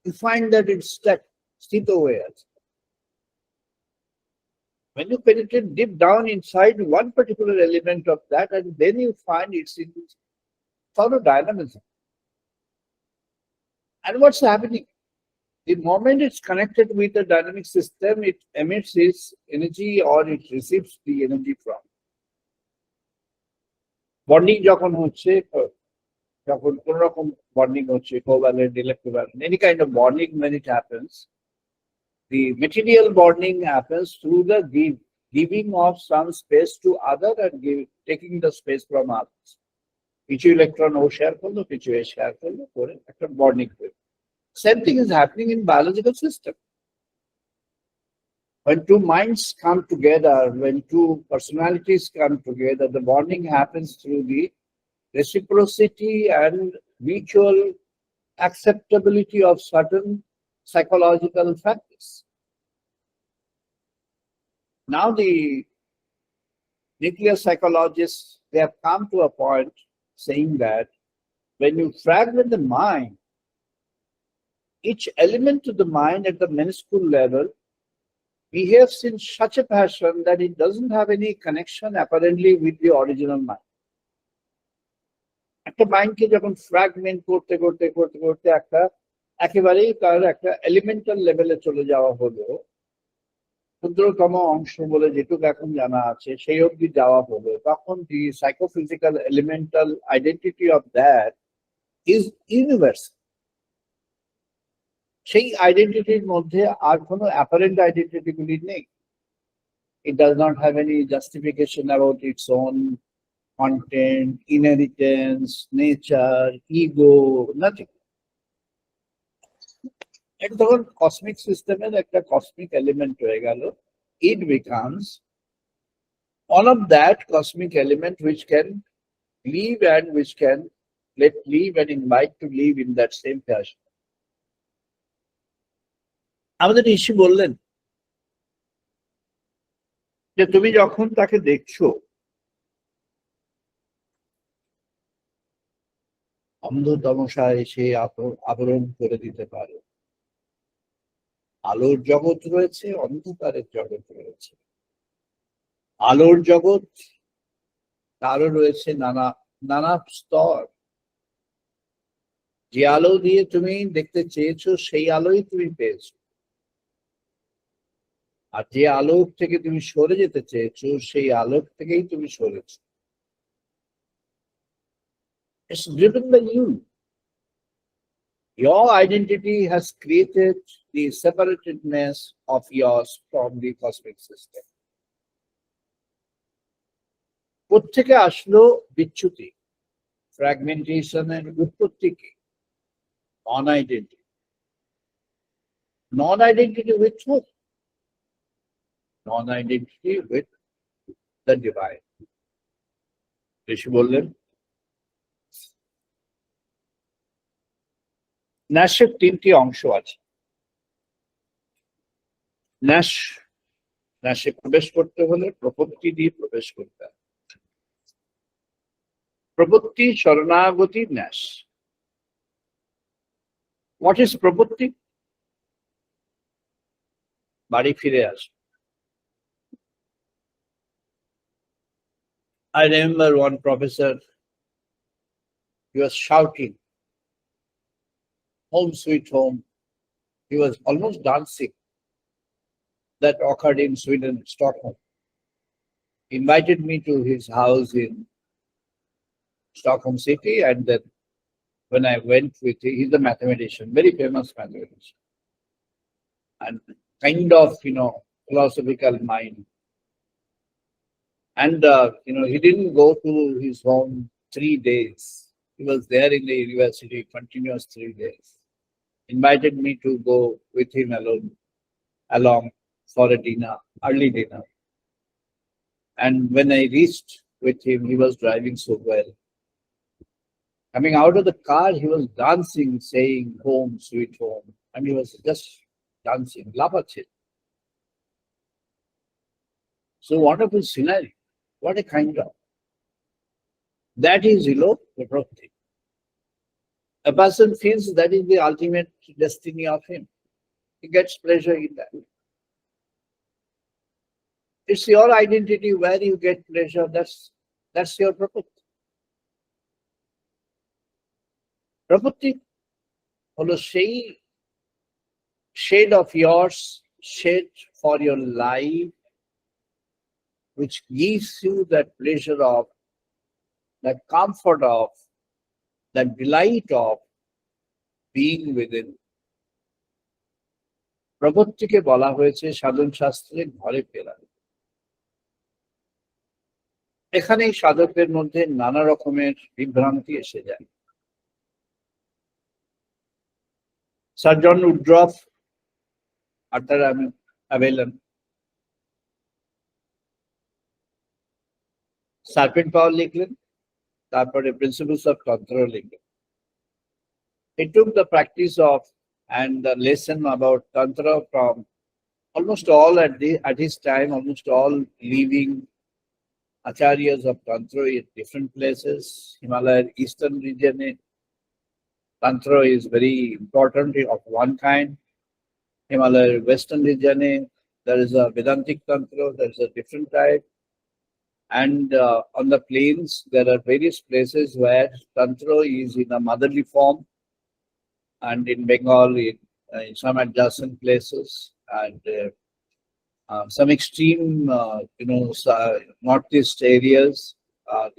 You find that it's static, স্থিত হয়ে আছে। When you penetrate deep down inside one particular element of that, and then you find it's in dynamism. And what's happening? The moment it's connected with the dynamic system, it emits its energy or it receives the energy from. Bonding যখন হচ্ছে, যখন কোন রকম bonding হচ্ছে, covalent, electrovalent, any kind of bonding when it happens, the material bonding happens through the giving of some space to other and taking the space from others. কিছু electron ও share করলো, কিছু এ share করলো, করে একটা bonding হলো। Same thing is happening in biological system. When two minds come together, when two personalities come together, the bonding happens through the reciprocity and mutual acceptability of certain psychological factors. Now the nuclear psychologists, they have come to a point saying that when you fragment the mind, each element of the mind at the minuscule level behaves in such a fashion that it doesn't have any connection apparently with the original mind. একটা মাইন্ডকে যখন fragment করতে করতে করতে করতে একটা একেবারেই তার একটা এলিমেন্টাল লেভেলে চলে যাওয়া হলো, ক্ষুদ্রতম অংশ বলে যেটুকু এখন জানা আছে সেই অবধি যাওয়া হলো, তখন the psychophysical elemental identity of that is universal. সেই আইডেন্টিটির মধ্যে আর কোনো অ্যাপারেন্ট আইডেন্টিটি গুলি নেই। It does not have any justification about its own content, inheritance, nature, ego, nothing. এটা তখন কসমিক সিস্টেমের একটা কসমিক এলিমেন্ট হয়ে গেল। It becomes All of that cosmic element which can live and which can let live and invite to live in that same fashion. আমাদের ঋষি বললেন যে তুমি যখন তাকে দেখছো অন্ধ তমসা এসে আবরণ করে দিতে পারে। আলোর জগৎ রয়েছে, অন্ধকারের জগৎ রয়েছে। আলোর জগৎ তারও রয়েছে নানা নানা স্তর। যে আলো দিয়ে তুমি দেখতে চেয়েছো সেই আলোই তুমি পেয়েছো, আর যে আলোক থেকে তুমি সরে যেতে চেয়েছো সেই আলোক থেকেই তুমি সরেছো। It's driven by you. Your identity has created the separatedness of yours from the cosmic system. কোত্থেকে আসলো বিচ্যুতি, ফ্র্যাগমেন্টেশনের উৎপত্তি কি? Non-identity. Non-identity with who? Non-identity with the divine. ঋষি বললেন ন্যাসের তিনটি অংশ আছে। ন্যাসে প্রবেশ করতে হলে প্রপত্তি দিয়ে প্রবেশ করতে হবে। প্রপত্তি, শরণাগতি, ন্যাস। হোয়াট ইজ প্রপত্তি? বাড়ি ফিরে আসে। I remember one professor, he was shouting, "Home sweet home." He was almost dancing. That occurred in Sweden, Stockholm. He invited me to his house in Stockholm city, and then when I went with him, he's a mathematician, very famous mathematician, and kind of, philosophical mind. And, he didn't go to his home 3 days. He was there in the university, continuous 3 days. Invited me to go with him along for a dinner, early dinner. And when I reached with him, he was driving so well. Coming out of the car, he was dancing, saying, "Home, sweet home." And he was just dancing, lapachit. So wonderful scenery. What a kind of. That is, the Prakti. A person feels that is the ultimate destiny of him. He gets pleasure in that. It's your identity where you get pleasure. That's your Prakriti. Prakriti holo সেই shade of yours, shade for your life, which gives you that pleasure of, that comfort of, that delight of being within. প্রবৃত্তিকে বলা হয়েছে সাধন শাস্ত্রে ঘরে ফেরা। এখানেই সাধকদের মধ্যে নানা রকমের বিভ্রান্তি এসে যায়। Sir John Woodruff, Arthur Avellan, Serpent Power লিখলেন, তারপরে Principles of Tantra লিখলেন। He took the practice of and the lesson about Tantra from almost all at his time, almost all living acharyas of Tantra in different places. Himalaya eastern region, Tantra is very important of one kind. Himalaya western region, there is a Vedantic Tantra, there is a different type. And on the plains, there are various places where Tantra is in a motherly form, and in Bengal, in some adjacent places, and some extreme, northeast areas,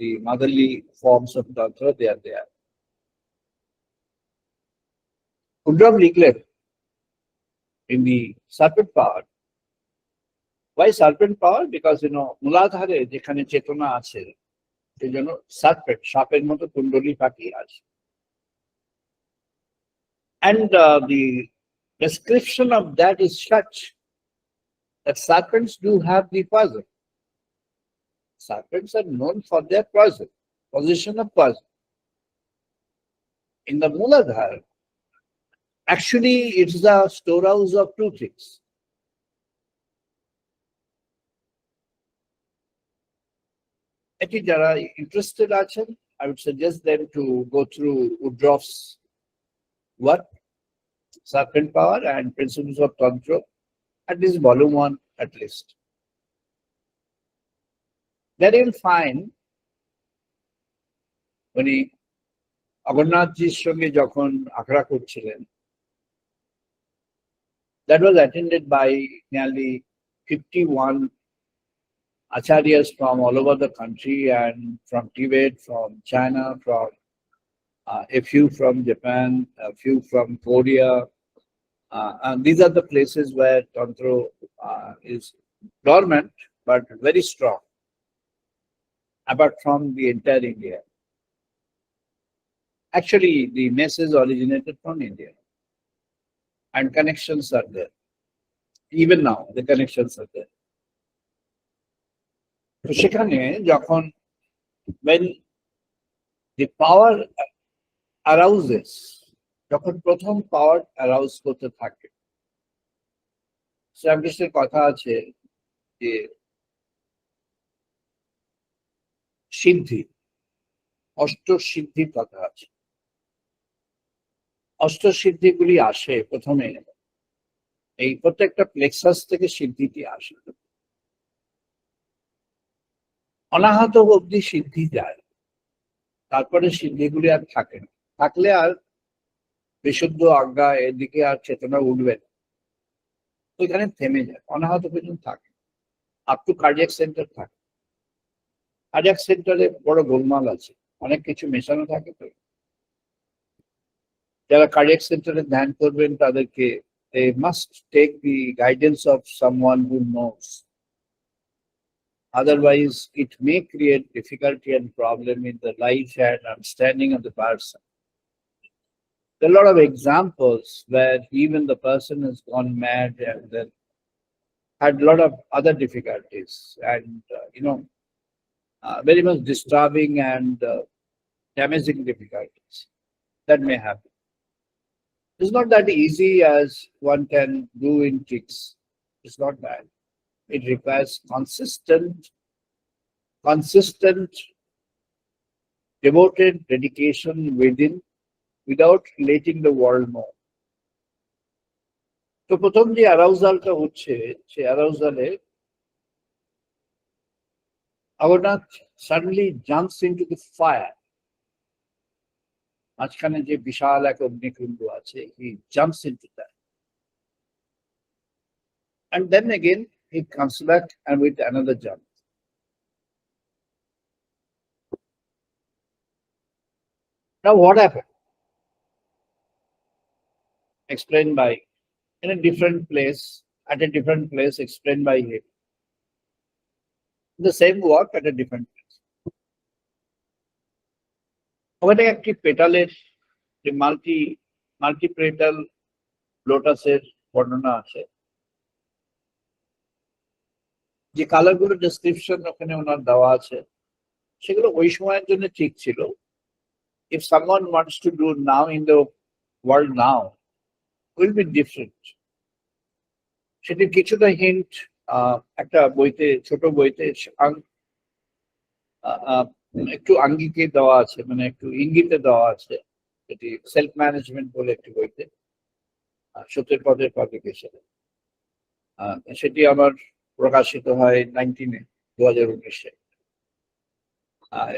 the motherly forms of Tantra, they are there. Woodruff লিখলেন in the serpent power. Why serpent power? Because, মূলাধারে যেখানে চেতনা আছে, সেই জন্য serpent, সাপের মতো কুণ্ডলী পাখি আছে। And the description of that is such that serpents do have the poison. serpents are known for their poison, position of poison. In the Mooladhara, actually it's the storehouse of two things. Actually, যারা interested আছেন, I would suggest them to go through Woodruff's work, Serpent Power and Principles of Tantra, at least volume 1 at least. There you'll find উনি অগরনাথজির সঙ্গে যখন আখড়া করছিলেন, that was attended by nearly 51 acharyas from all over the country and from Tibet, from China, from a few from Japan, a few from Korea. And these are the places where Tantra is dormant but very strong, apart from the entire India. Actually, the message originated from India, and connections are there. Even now, the connections are there. তো সেখানে যখন when the power arouses, যখন প্রথম পাওয়ার arouse করতে থাকে, শ্রীরামকৃষ্ণের কথা আছে যে সিদ্ধি, অষ্টসিদ্ধির কথা আছে। অষ্টসিদ্ধিগুলি আসে প্রথমে এই প্রত্যেকটা প্লেক্সাস থেকে সিদ্ধিটি আসে, অনাহত অব্দি সিদ্ধি যায়, তারপরে সিদ্ধিগুলি আর থাকে না। থাকলে আর বিশুদ্ধ আজ্ঞা এদিকে আর চেতনা উঠবে না, ওইখানে থেমে যায়, অনাহত পর্যন্ত থাকে, আপ টু কার্ডিয়াক সেন্টার থাকে। কার্ডিয়াক সেন্টারে বড় গোলমাল আছে, অনেক কিছু মেশানো থাকে। তো যারা কার্ডিয়াক সেন্টারে ধ্যান করবেন তাদেরকে they must take the guidance of someone who knows. Otherwise, it may create difficulty and problem in the life and understanding of the person. There are a lot of examples where even the person has gone mad and then had a lot of other difficulties and, very much disturbing and damaging difficulties that may happen. It's not that easy as one can do in tricks. It's not that. It requires consistent, devoted dedication within, without letting the world know. তো প্রথম যে অ্যারাউজালটা হচ্ছে, সে অ্যারাউজালে Amarnath suddenly jumps into the fire. মাঝখানে যে বিশাল এক অগ্নিকুণ্ড আছে, he jumps into that. And then again, he comes back and with another jump. Now what happened? Explained by, in a different place, at a different place, explained by him. The same work at a different place. ওখানে একটি পেটালের যে মাল্টিপেটাল লোটাসের বর্ণনা আছে, যে কালারগুলো description ওখানে ওনার দেওয়া আছে, সেগুলো ওই সময়ের জন্য ঠিক ছিল। If someone wants to do now in the world now, will be different. সেটির কিছুটা হিন্ট একটা বইতে, ছোট বইতে একটু আঙ্গিকে দেওয়া আছে, মানে একটু ইঙ্গিতে দেওয়া আছে। এটি সেলফ ম্যানেজমেন্ট বলে একটি বইতে, সত্যের পথের পাবলিকেশনে। সেটি আমার প্রকাশিত হয় 2019-এ।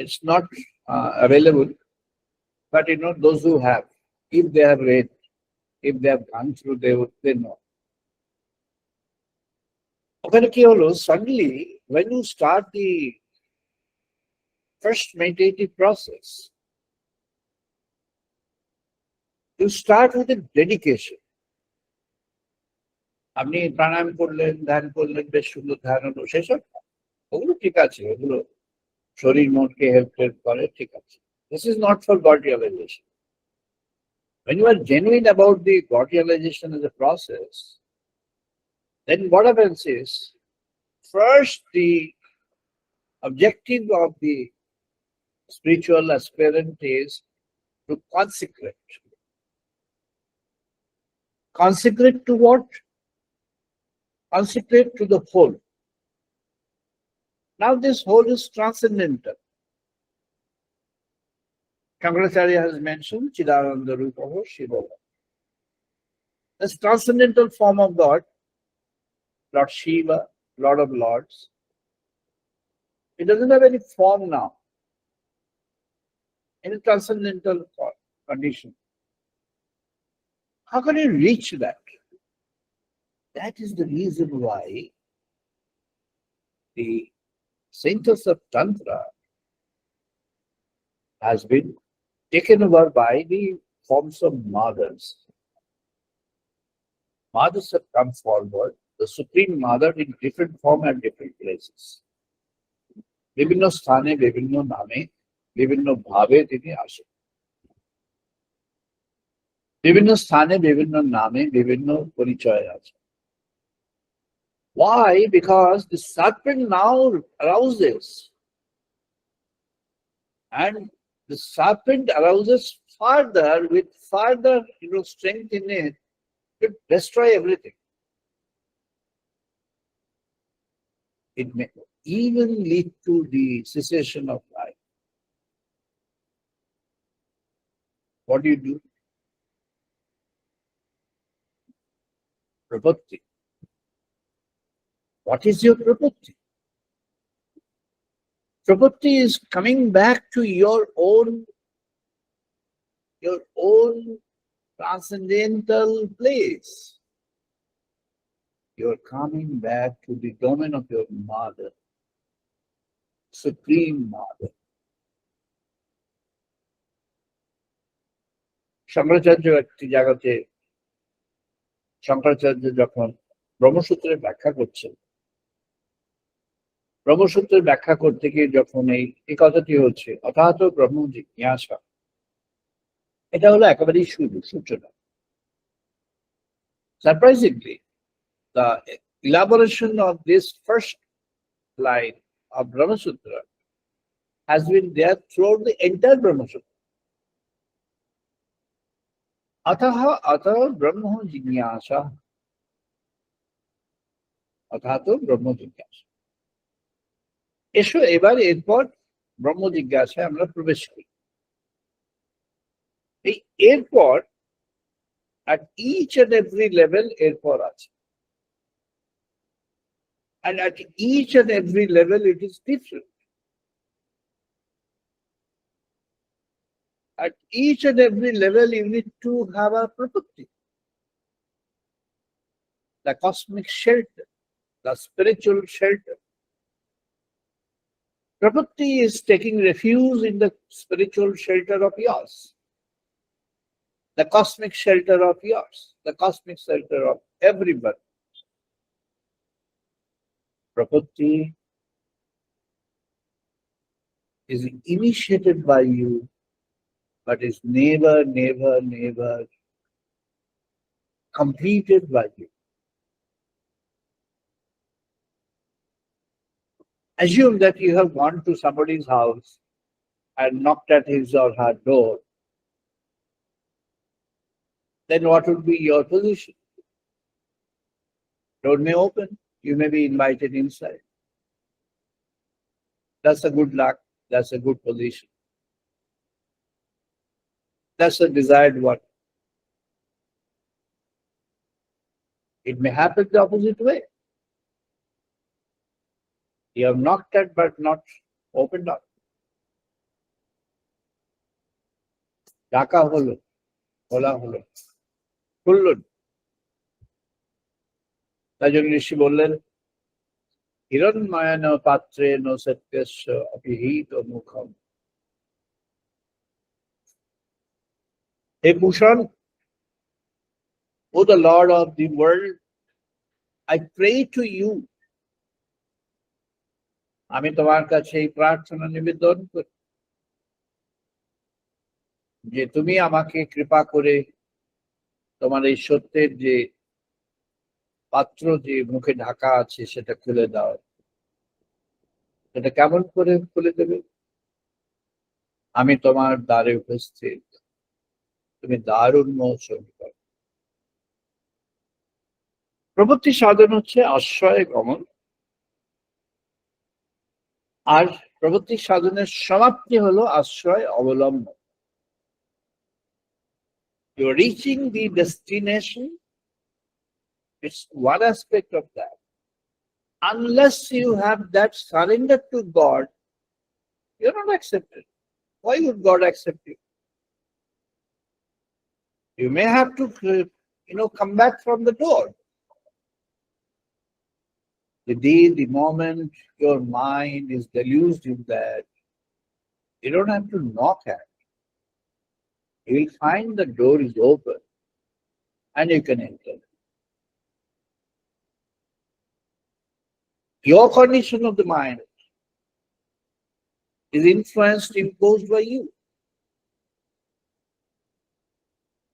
It's not available, but those who have, if they have read, if they have gone through, they know. ওখানে কি হলো, suddenly when you start the first meditative process, you start with a dedication. আপনি প্রাণায়াম করলেন, ধ্যান করলেন, বেশ সুন্দর ধ্যান হলো, সেসব ওগুলো ঠিক আছে, ওগুলো শরীর মনকে হেল্প করে, ঠিক আছে। This is not for God realization. When you are genuine about the God realization as a process, then what happens is, first the objective of the spiritual aspirant is to consecrate. Consecrate to what? Consecrate to the whole. Now this whole is transcendental. Shankaracharya has mentioned Chidananda Rupaho Shiva. This transcendental form of God, Lord Shiva, Lord of Lords, it doesn't have any form now, any transcendental condition. How can you reach that? That is the reason why the centers of Tantra has been taken over by the forms of mothers. Mothers have come forward, the Supreme Mother in different form at different places. বিভিন্ন স্থানে বিভিন্ন নামে বিভিন্ন ভাবে তিনি আসেন, বিভিন্ন স্থানে বিভিন্ন নামে বিভিন্ন পরিচয় আছে। Why? Because the serpent now arouses, and the serpent arouses further with further strength in it to destroy everything. It may even lead to the cessation of life. What do you do? Prapatti. What is your prapatti? Prapatti is coming back to your own transcendental place. You're coming back to the domain of your mother, Supreme Mother. Shankaracharya একটি জায়গাতে শঙ্করাচার্য যখন ব্রহ্মসূত্রের ব্যাখ্যা করছেন, ব্রহ্মসূত্রের ব্যাখ্যা করতে গিয়ে যখন এই কথাটি হচ্ছে অথাৎ ব্রহ্ম জিজ্ঞাসা, এটা হলো একেবারেই সূচনা। Surprisingly, the elaboration of this first line of Brahma Sutra has been there throughout the entire Brahma Sutra. Ataha Brahma Jignasa. Athato Brahma Jignasa. এসো এবার এরপর ব্রহ্ম জিজ্ঞাসায় আমরা প্রবেশ করি। এই এরপর at each and every level এরপর আছে, and at each and every level it is different. At each and every level you need to have a prapatti, the cosmic shelter, the spiritual shelter. Prapatti is taking refuge in the spiritual shelter of yours, the cosmic shelter of yours, the cosmic shelter of everybody. Prapatti is initiated by you, but is never completed by you. Assume that you have gone to somebody's house and knocked at his or her door. Then what would be your position? Door may open, you may be invited inside. That's a good luck, that's a good position. That's a desired one. It may happen the opposite way. You have knocked at but not opened up. Daka holo, hola holo, kullun. তাই জন্য ঋষি বললেন হিরণ্ময়ন পাত্রে ন সত্যস্য অপিহিত মুখম। Hey Bhushan, O the Lord of the world, I pray to you. আমি তোমার কাছে এই প্রার্থনা নিবেদন করি যে তুমি আমাকে কৃপা করে তোমার এই সত্যের যে পাত্র যে মুখে ঢাকা আছে সেটা খুলে দাও, সেটা কেমন করে খুলে দেবে? আমি তোমার দ্বারে উপস্থিত, তুমি দ্বার উন্মোচন করো। প্রবৃত্তি সাধন হচ্ছে আশ্রয় গমন, আর প্রবৃত্তি সাধনের সমাপ্তি হলো আশ্রয় অবলম্বন। You're reaching the destination. It's one aspect of that. Unless you have that surrender to God, you're not accepted. Why would God accept you? You may have to, come back from the door. The day, the moment your mind is deluged in that, you don't have to knock at it. You will find the door is open and you can enter. Your condition of the mind is influenced, imposed by you.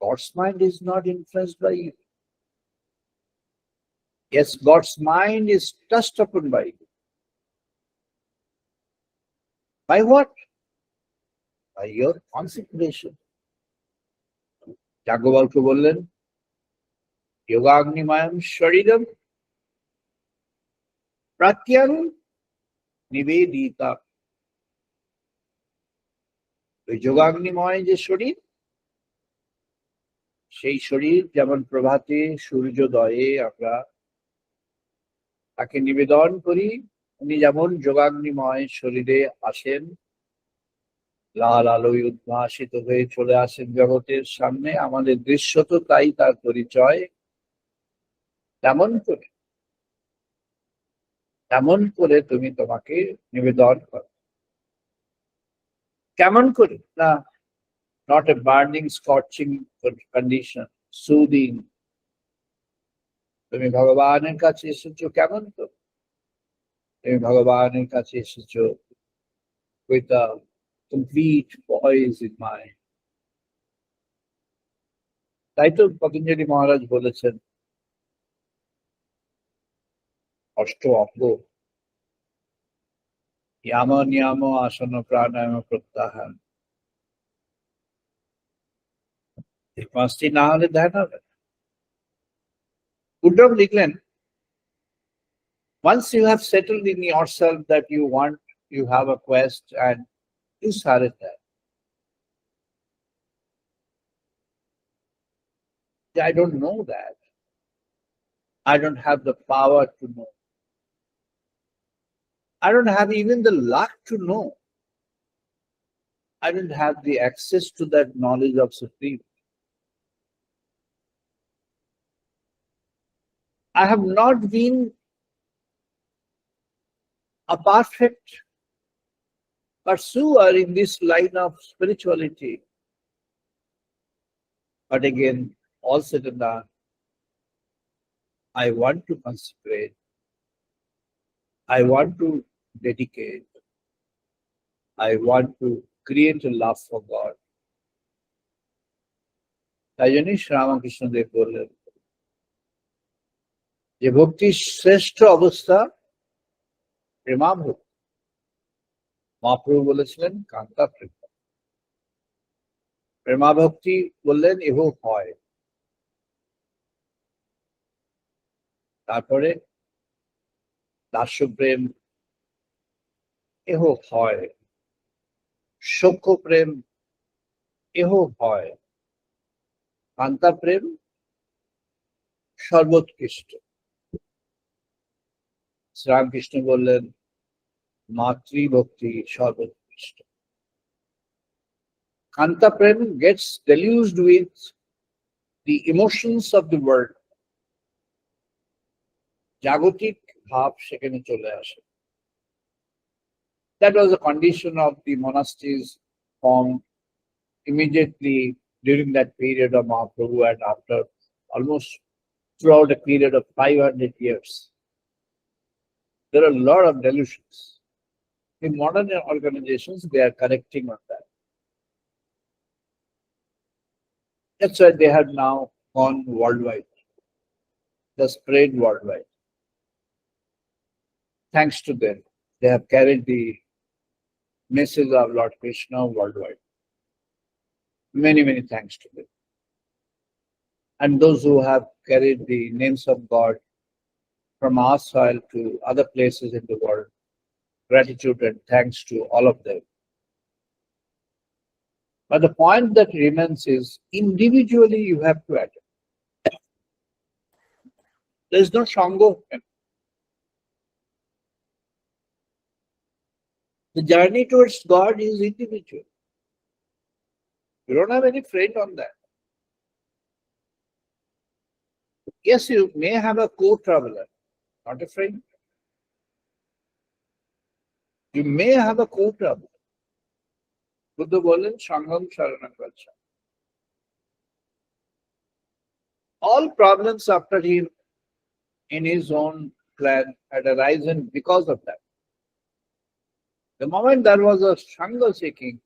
God's mind is not influenced by you. Yes, God's mind is touched upon by you. By what? By your consecration. Yajnavalkya বললেন, যোগাগ্নিময়ম শরীরম প্রাত্যং নিবেদিতা। ওই যোগাগ্নিময় যে শরীর, সেই শরীর যেমন প্রভাতে সূর্যোদয়ে আমরা তাকে নিবেদন করি, উনি যেমন যোগাগ্নিময় শরীরে আসেন, লাল আলোয় উদ্ভাসিত হয়ে চলে আসেন জগতের সামনে, আমাদের দৃশ্যত তাই তার পরিচয়। তেমন করে তুমি তোমাকে নিবেদন করো। কেমন করে? না, not a burning, scorching condition, soothing. তুমি ভগবানের কাছে এসেছো কেমন তো? তুমি ভগবানের কাছে এসেছো with a complete poise in mind. তাই তো পতঞ্জলি মহারাজ বলেছেন, অষ্ট অঙ্গ, ইয়াম নিয়াম আসন প্রাণায়াম প্রত্যাহার, এই পাঁচটি না হলে ধ্যান হবে। উদ্ধব লিখলেন, once you have settled in yourself that you have a quest and you surrender. I don't know that. I don't have the power to know. I don't have even the luck to know. I don't have the access to that knowledge of Supreme. I have not been a perfect pursuer in this line of spirituality. But again, all said and done, I want to consecrate. I want to dedicate. I want to create a love for God. তাই জন্যই শ্রীরামকৃষ্ণদেব বললেন যে ভক্তির শ্রেষ্ঠ অবস্থা প্রেমাভক্তি। মহাপ্রভু বলেছিলেন কান্তা প্রেম। প্রেমাভক্তি বললেন এহ হয়। তারপরে দাস্য প্রেম এহ হয়, সখ্য প্রেম এহ হয়, কান্তা প্রেম সর্বোৎকৃষ্ট। শ্রীরামকৃষ্ণ বললেন মাতৃভক্তি সর্বোৎকৃষ্ট। Kanta Prem gets deluged with the emotions of the world. জাগতিক ভাব সেখানে চলে আসে। That was a condition of the monasteries formed immediately during that period of Mahaprabhu and after almost throughout a period of 500 years. There are a lot of delusions. In modern organizations, they are correcting on that. That's why they have now gone worldwide. They spread worldwide. Thanks to them. They have carried the message of Lord Krishna worldwide. Many, many thanks to them. And those who have carried the names of God from our soil to other places in the world, gratitude and thanks to all of them. But the point that remains is individually you have to adapt. There is no Sangha. The journey towards God is individual. You don't have any friend on that. Yes, you may have a co-traveler, not a friend. You may have a co-traveler. Buddha বলেন Sangam Sharana Vacha. All problems after him in his own clan had arisen because of that. The moment there was a Sangha seeking,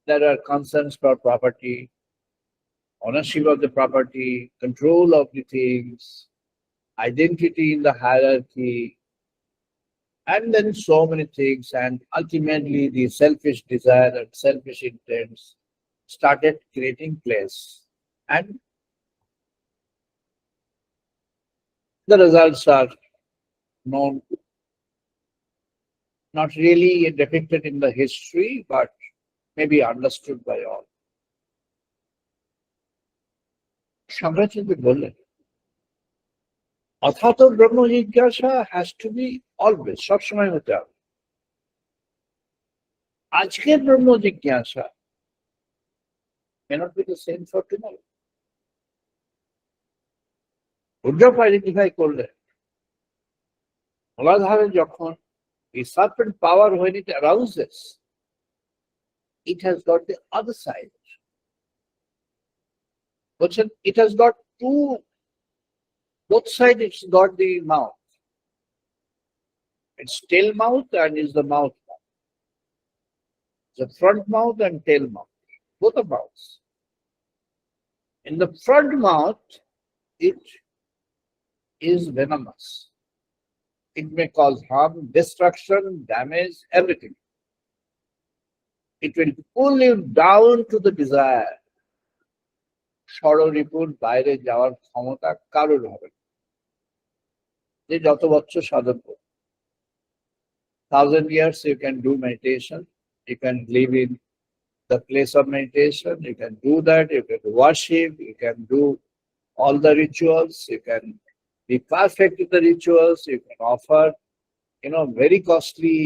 there are concerns for property, ownership of the property, control of the things, identity in the hierarchy, and then so many things, and ultimately the selfish desire and selfish intents started creating place. And the results are known, not really depicted in the history, but maybe understood by all. Shankaracharya বললেন, অথাত ব্রহ্ম জিজ্ঞাসা has to be always, সবসময় হতে হবে। আজকের ব্রহ্ম জিজ্ঞাসা may not be the same for tomorrow. Uddhav identify করলেন, মূলাধারে যখন the serpent power, when it arouses, it has got the other side. It has got both sides it's got the mouth. It's tail mouth and is the mouth. The front mouth and tail mouth. Both are mouths. In the front mouth, it is venomous. It may cause harm, destruction, damage, everything. It will pull you down to the desire. ষড়রিপুর বাইরে যাওয়ার ক্ষমতা কারোর হবে না। যে যত বছর সাধন করবে, 1000 years you can do meditation, you can live in the place of meditation, you can do that, you can worship, you can do all the rituals, you can be perfect in the rituals, you can offer, very costly,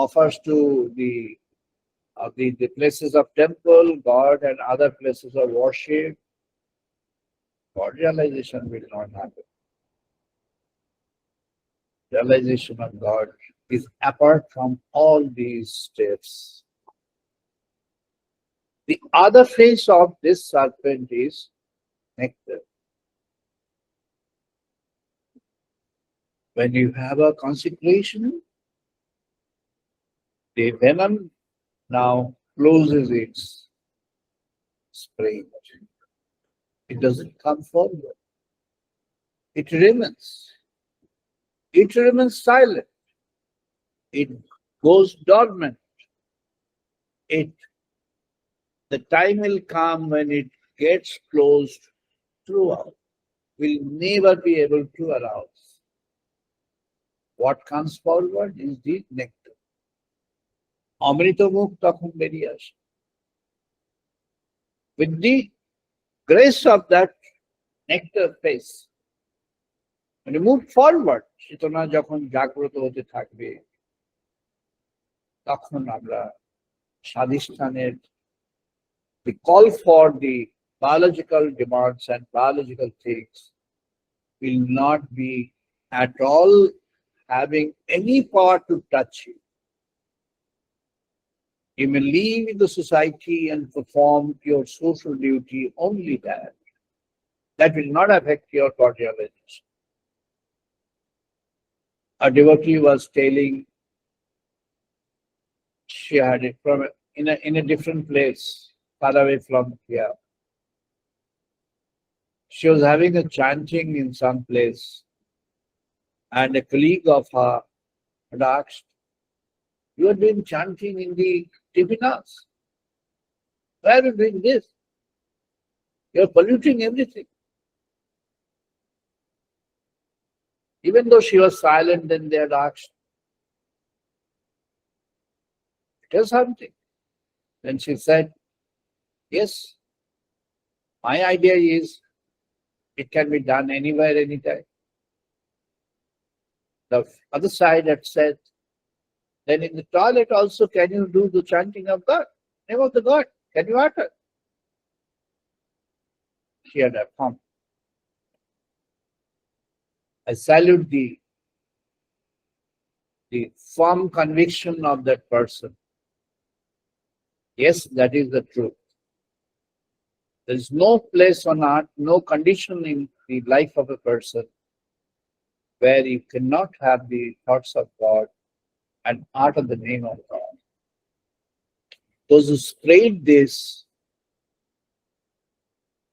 offers to the places of temple, God and other places of worship. God realization will not happen. Realization of God is apart from all these steps. The other face of this serpent is nectar. When you have a consecration, the venom now closes its spring. It doesn't come forward. It remains. It remains silent. It goes dormant. The time will come when it gets closed throughout. Will never be able to arouse. What comes forward is the nectar. Amrita mukh তখন বেরিয়ে আসে। With the grace of that nectar face, when you move forward, চেতনা যখন জাগ্রত হতে থাকবে, তখন আমরা স্বাধিষ্ঠানের the call for the biological demands and biological things will not be at all having any power to touch you. You may live in the society and perform your social duty only that. That will not affect your God realization. A devotee was telling, she had it from in a different place, far away from here. She was having a chanting in some place, and a colleague of her And I asked, you are doing chanting in the Tibinas. Why are you doing this? You are polluting everything. Even though she was silent, then they had asked, it is something. Then she said, yes, my idea is it can be done anywhere, anytime. The other side had said, then in the toilet also, can you do the chanting of God? Name of the God. Can you utter? She had affirmed. I salute the firm conviction of that person. Yes, that is the truth. There is no place on earth, no condition in the life of a person where you cannot have the thoughts of God and utter the name of God. Those who spread this,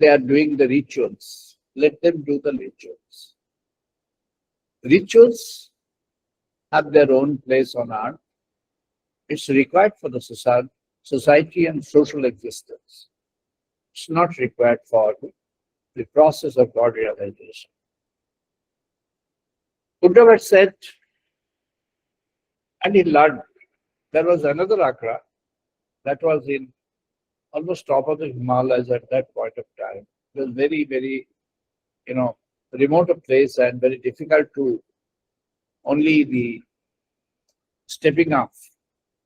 they are doing the rituals. Let them do the rituals. Rituals have their own place on earth. It's required for the society and social existence. It's not required for the process of God realization. Uddhava said, and he learned. There was another Agra that was in almost top of the Himalayas at that point of time. It was very, very, remote a place and very difficult to only the stepping off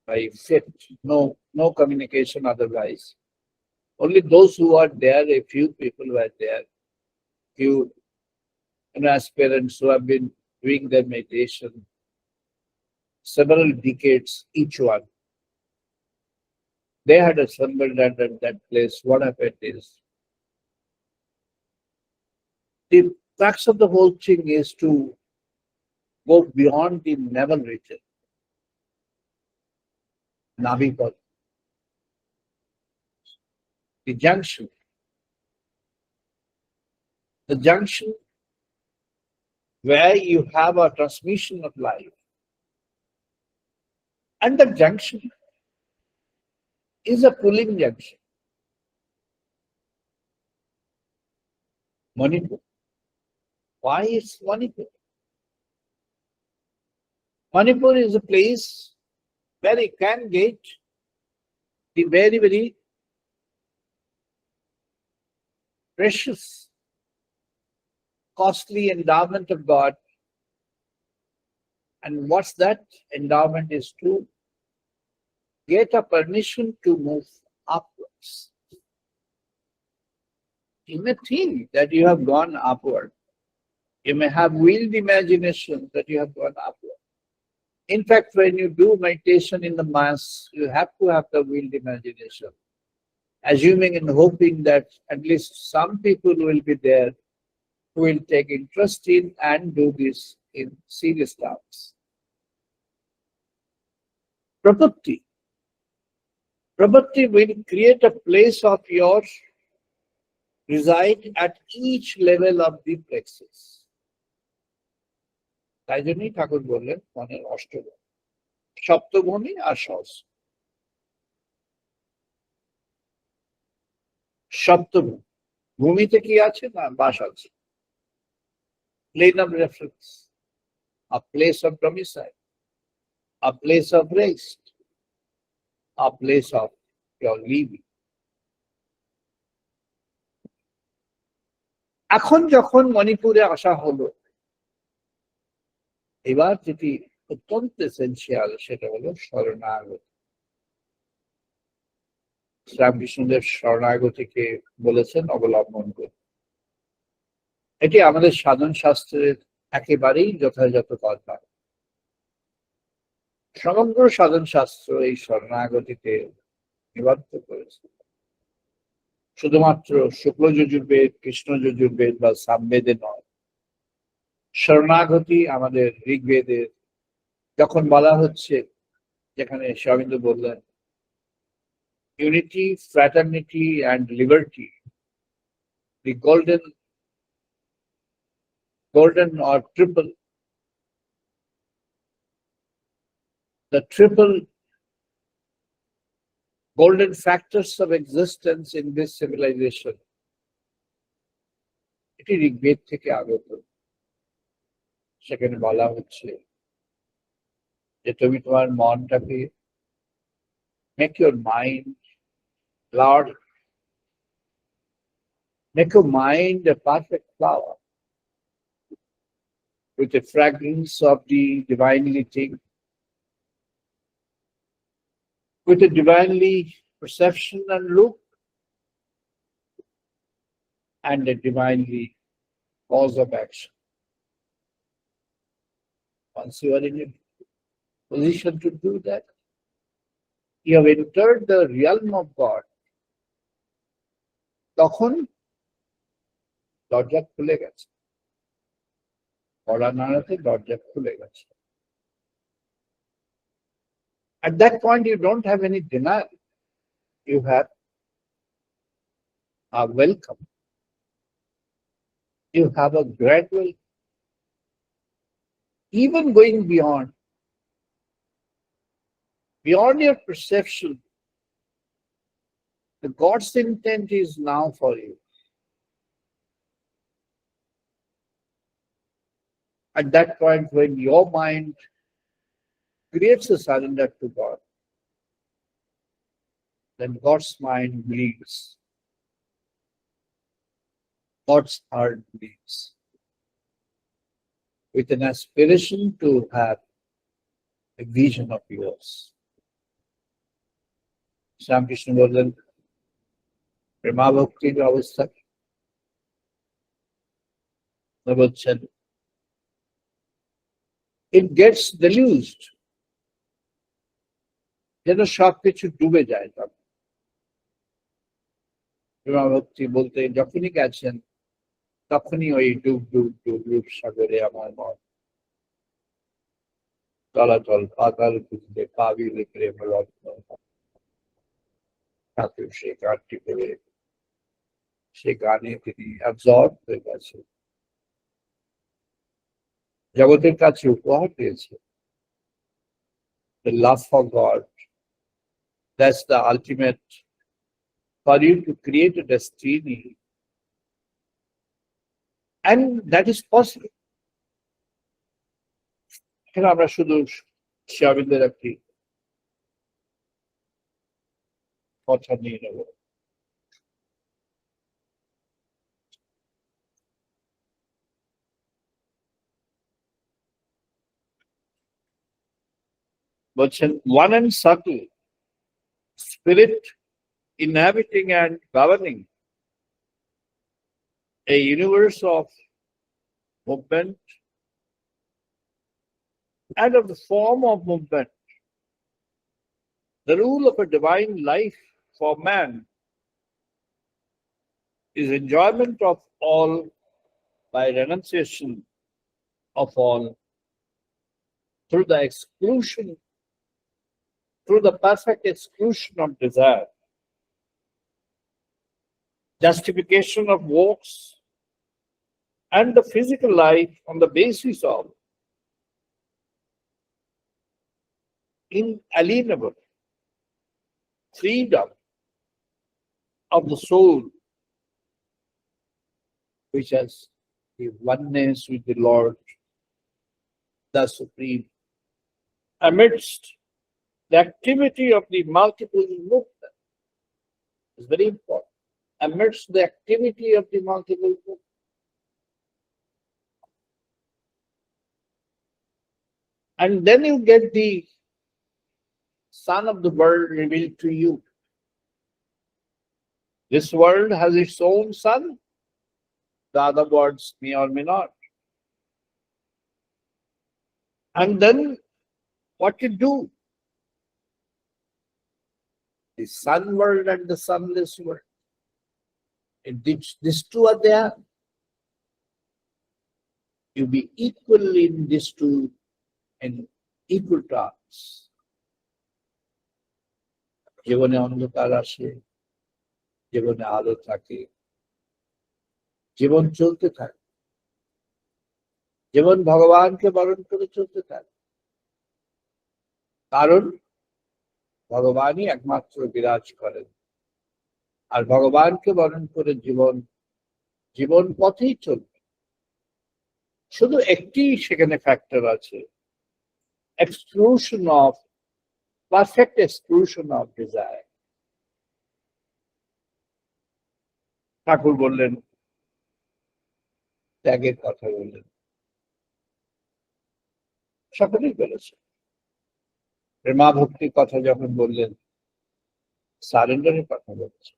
by foot, no communication otherwise. Only those who are there, a few people were there, few aspirants who have been doing their meditation several decades each one. They had assembled at that place. What happened is, the crux of the whole thing is to go beyond the navel region, Nabipad, the junction where you have a transmission of life. And the junction is a pulling junction. Manipur. Why is Manipur? Manipur is a place where you can get the very, very precious, costly endowment of God. And what's that endowment is to get a permission to move upwards. You may think that you have gone upward. You may have willed imagination that you have gone upward. In fact, when you do meditation in the mass, you have to have the willed imagination, assuming and hoping that at least some people will be there who will take interest in and do this in serious terms. Prabhuti will create a place of yours, reside at each level of the plexus. তাই জন্যই ঠাকুর বললেন মনের অষ্টভূমি, সপ্তভূমি আর সহস্র। সপ্তভূমি, ভূমিতে কি আছে না বাস আছে, plane of reference, a place of domicile, a place of rest, a place of your living. এখন যখন মণিপুরে আসা হলো, এবার যেটি অত্যন্ত এসেনশিয়াল সেটা হলো শরণাগতি। শ্রীরামকৃষ্ণদেব শরণাগতিকে বলেছেন অবলম্বন করতে। এটি আমাদের সাধন শাস্ত্রের একেবারেই যথাযথ কথা। সমগ্র সাধন শাস্ত্র এই শরণাগতিতে নিবদ্ধ করেছে। শুধুমাত্র শুক্ল যজুর্বেদ, কৃষ্ণ যজুর্বেদ বা সামবেদে নয়। শরণাগতি আমাদের ঋগ্বেদের যখন বলা হচ্ছে, যেখানে শ্রীঅরবিন্দ বললেন unity, fraternity and liberty, the golden or triple the triple golden factors of existence in this civilization. এটি ঋগ্বেদ থেকে আগত। সেখানে বলা হচ্ছে যে তুমি তোমার মনটাকে make your mind, Lord, make your mind a perfect flower with the fragrance of the divinely thing, with a divinely perception and look, and a divinely cause of action. Once you are in a position to do that, you have entered the realm of God. তখন দরজা খুলে গেছে, কড়া নাড়াতে দরজা খুলে গেছে। At that point, you don't have any denial. You have a welcome. You have a gradual, even going beyond your perception. The God's intent is now for you. At that point, when your mind creates a surrender to God, then God's mind bleeds. God's heart bleeds with an aspiration to have a vision of yours. Sri Krishna বললেন প্রেমা ভক্তির অবস্থা বলছেন it gets deluged, যেন সবকিছু ডুবে যায়। তখন প্রেমা ভক্তি বলতে যখনই গেছেন তখনই ওই ডুব ডুব ডুব ডুব সাগরে আমার মন তলাতল পাতাল খুঁজতে পাবিলে প্রেম রত্ন ঠাকুর সে গানটি করে সে গানে তিনি অ্যাবজর্ব হয়ে গেছে, জগতের কাছে উপহার পেয়েছে। The love for God, that's the ultimate for you to create a destiny, and that is possible. এখানে আমরা শুধু শিয়াবিন্দের একটি কথা নিয়ে নেব। বলছেন one and subtle spirit inhabiting and governing a universe of movement and of the form of movement, the rule of a divine life for man is enjoyment of all by renunciation of all, through the perfect exclusion of desire, justification of works, and the physical life on the basis of inalienable freedom of the soul, which has the oneness with the Lord, the Supreme, amidst the activity of the multiple movement. It's very important. Amidst the activity of the multiple movement. And then you get the Son of the world revealed to you. This world has its own sun. The other words may or may not. And then what you do? The sun world and the sunless world. These two are there. You be equal in these two in equal terms. জীবনে অন্ধকার আসে, জীবনে আলো থাকে, জীবন চলতে থাকে, জীবন ভগবানকে বরণ করে চলতে থাকে। কারণ ভগবানই একমাত্র বিরাজ করেন, আর ভগবানকে বরণ করে জীবন পথেই চলবে। শুধু একটি সেখানে ফ্যাক্টর আছে, exclusion of perfect exclusion of desire। ঠাকুর বললেন, ত্যাগের কথা বললেন, সকলেই বলেছে। প্রেমা ভক্তির কথা যখন বললেন, সারেন্ডারের কথা বলেছে।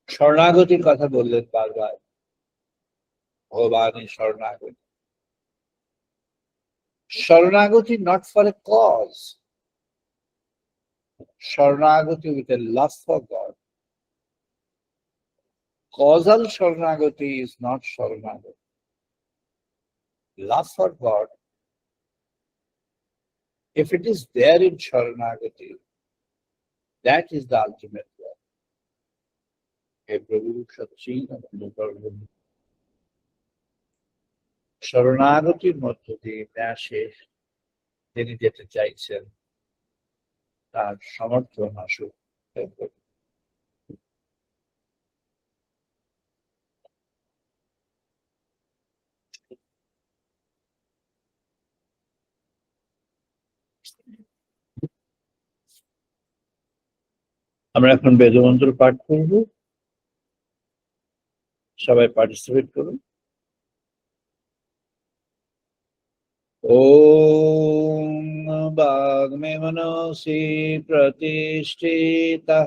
শরণাগতির কথা বললেন বারবার, ভগবানের শরণাগতি। শরণাগতি not for a cause, শরণাগতি with a love for God। Causal শরণাগতি is not শরণাগতি। Love for God, if it is there in শরণাগতি, that is the ultimate love। হে প্রভু সচ্চিদানন্দ, শরণাগতির মধ্য দিয়ে ন্যাসে তিনি যেতে চাইছেন, তার সমর্থন আসুক। আমরা এখন বেদমন্ত্র পাঠ করব, সবাই পার্টিসিপেট করুন। ওম বাগ্মে মনসি প্রতিষ্ঠিতা,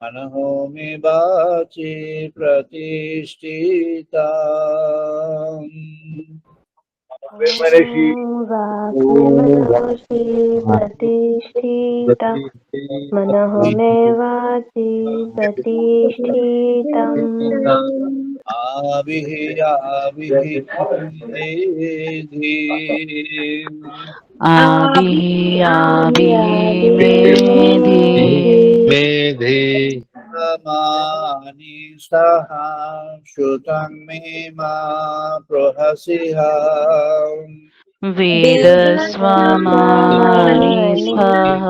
मनः मे वाचि प्रतिष्ठिता। वाक्यमनसि प्रतिष्ठिता, मनः मे वाचि प्रतिष्ठितम्। आविः आविः मेधि, आविः आविः मेधि, मानि सह श्रुतं मे मा प्रहसिह। वेदस्वमानि सह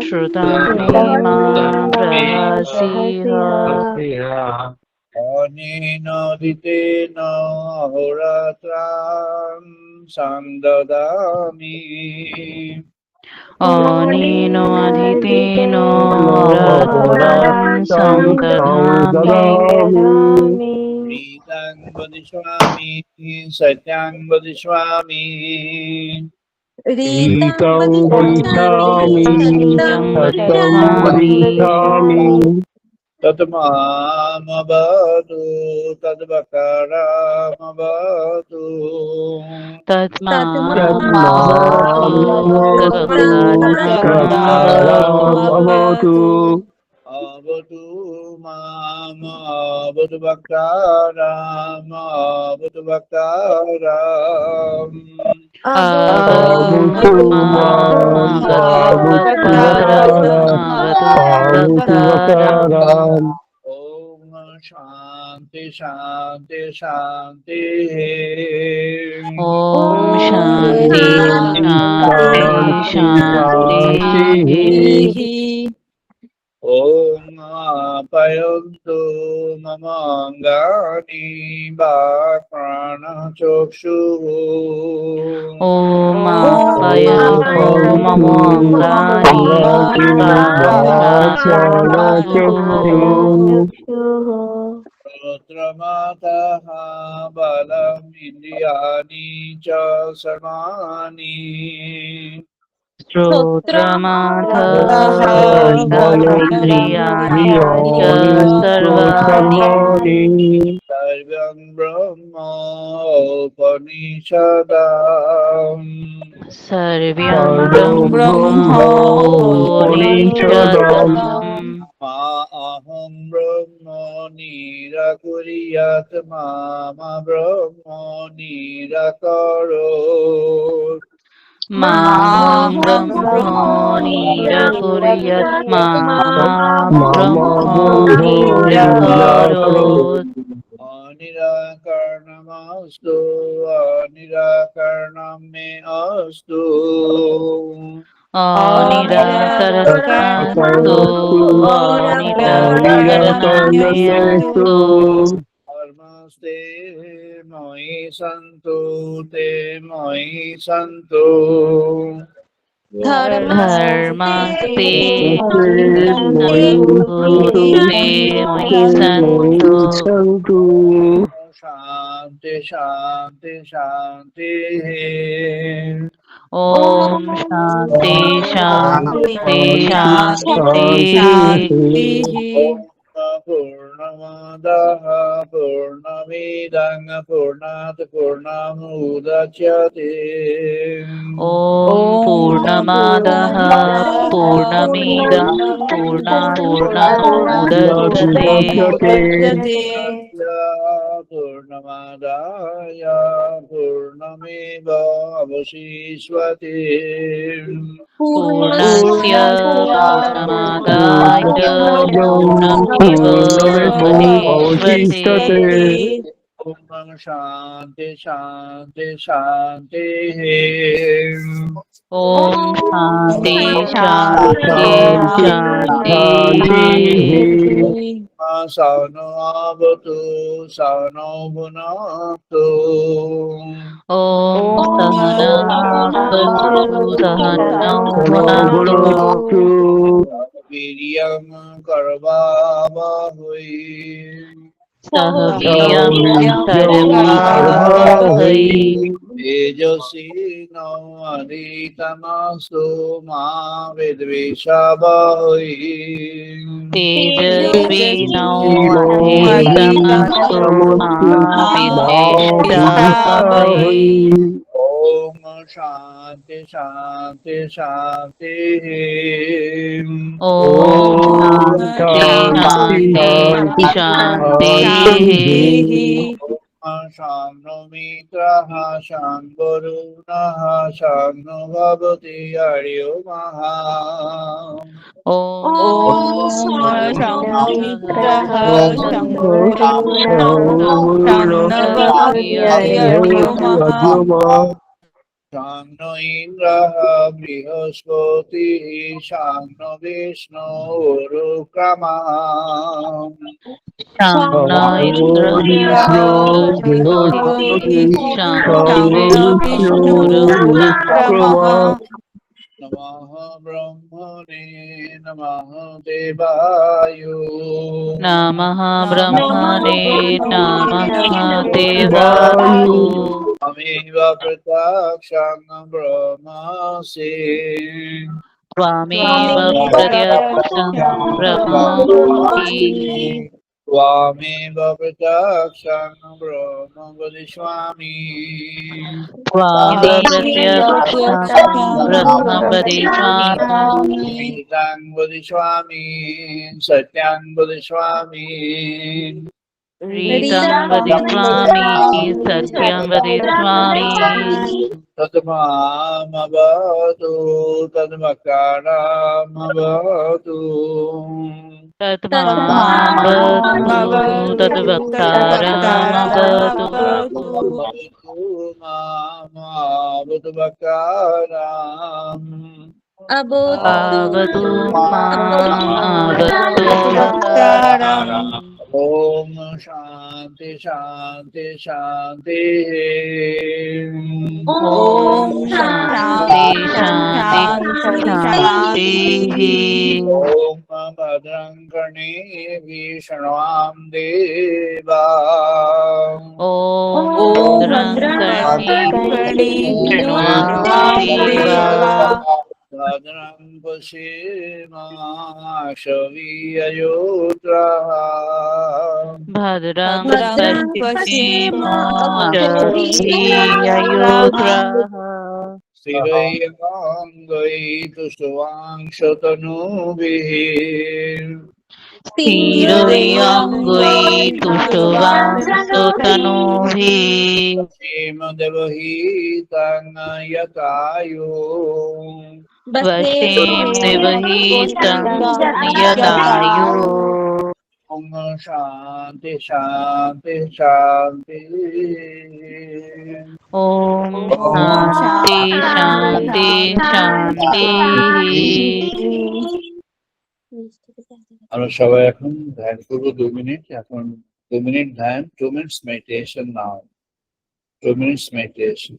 श्रुतं मे मा प्रहसिह। अनेनोदितेन अहोरात्रां संददामि। अनेनोदितेन अहोरात्रां संददामि। रीतं वदिष्यामि सत्यं वदिष्यामि। रीतं वदिष्यामि सत्यं वदिष्यामि। तत्मामवतु तद्वक्तारमवतु। तत्मामवतु अवतु माम अवतु वक्तारम् अवतु वक्तारम्। अवतु माम् अवतु वक्तारम्। ओम शांति शांति शांति। ओम शांति शांति शांति। ओम आपयन्तु मम अङ्गानि प्राणचक्षुः। ओम आपयन्तु मम अङ्गानि प्राणचक्षुः। श्रोत्रमातः बलम् इन्द्रियाणि च सर्वाणि। श्रोत्रमाथः बलमिन्द्रियाणि च सर्वाणि। सर्वं ब्रह्म उपनिषदाम्। सर्वं ब्रह्मोपनिषदम्। मा अहं ब्रह्म निराकुर्यात् मा ब्रह्म निराकरोत्। मां ब्रह्म निराकुर्यात् मा ब्रह्म निराकरोत्। अनिराकरणं पूर्णमस्तु निराकरणं मे अस्तु अनिराकरणमस्तु अनिराकरणमेऽस्तु धर्मस्ते मयि सन्तु ते मयि सन्तु धर्मस्ते मयि मयि सन्तु सन्तु शान्ति शान्ति शान्ति ॐ शान्ति शान्ति शान्तिः पूर्णमादाः पूर्णमिदं पूर्णात् पूर्णमुदच्यते ॐ पूर्णमादाः पूर्णमिदं पूर्णात् पूर्णमादाय पूर्णमेव अवशिष्यते पूर्णस्य पूर्णमादाय पूर्णमेवावशिष्यते ॐ शान्ति शान्ति शान्तिः ॐ शान्ति शान्ति शान्तिः सनो भवतु सनो भुनक्तु ॐ सहनावतु सहनौ भुनक्तु वीर्यं करवावहै सह वीर्यं करवावहै तेजस्विनावधीतमस्तु मा विद्विषावहै तेजस्विनावधीतमस्तु मा विद्विषावहै ॐ शान्ति शान्ति शान्तिः ॐ शान्ति शान्ति शान्तिः शान्नो मित्रः शान्वरुणः शान्नो भवति हरियो महा ॐ शान्नो इन्द्रः बृहस्पतिः शान्नो विष्णुरुक्रमः शान्नो नमः ब्रह्मणे नमः देवाय नमः ब्रह्मणे नमः देवाय त्वमेव प्रत्यक्षं ब्रह्मासि त्वमेव प्रत्यक्षं ब्रह्मासि त्वमेव प्रत्यक्षं ब्रह्म वदिष्यामि त्वमेव प्रत्यक्षं ब्रह्म वदिष्यामि गीतां वदिष्यामि सत्यं वदिष्यामि रीतं वदिष्यामि सत्यं वदिष्यामि तद्मामवतु तद्वक्तारमवतु तद्मामवतु तद्वक्तारमवतु मामवतु वक्तारम् अवतु मामवतु वक्तारम् ॐ शान्ति शान्ति शान्तिः ॐ शान्ति शान्ति शान्तिः ॐ भद्रं कर्णेभिः शृण्वाम देवा ॐ भद्रं कर्णेभिः भद्रं पश्येमाशवीययोत्रः भद्रं पश्येमाशवीययोत्रः स्थिरैरङ्गैस्तुष्टुवांशतनूभिः स्थिरैरङ्गैस्तुष्टुवांस्तुतनूभिः क्षेमदेवहीतं यतायो वशें देवहीतं यदायु ॐ शान्ति शान्ति शान्ति Om Shanti Shanti Shanti। আমরা সবাই এখন ধ্যান করবো 2 মিনিট। এখন 2 মিনিট ধ্যান, 2 minutes meditation now. 2 minutes meditation.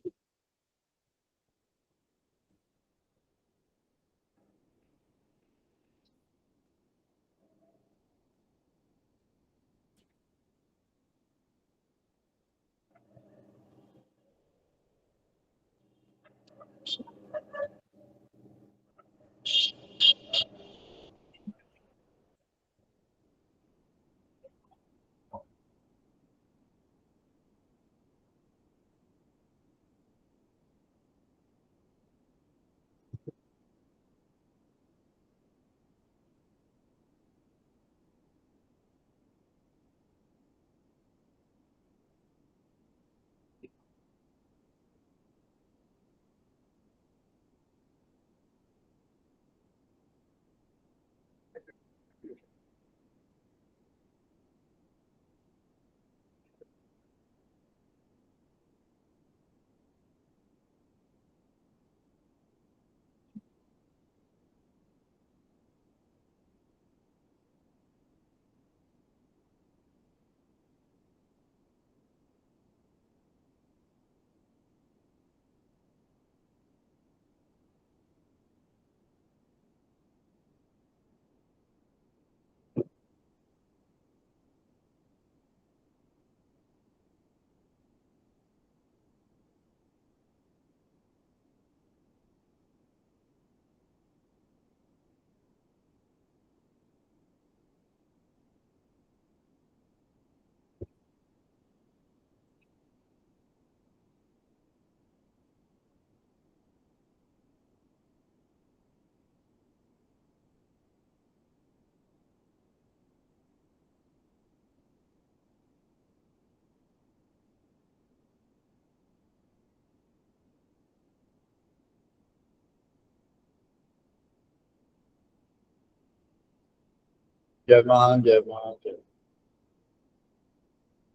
Jai Maan, Jai Maan, Jai Maan.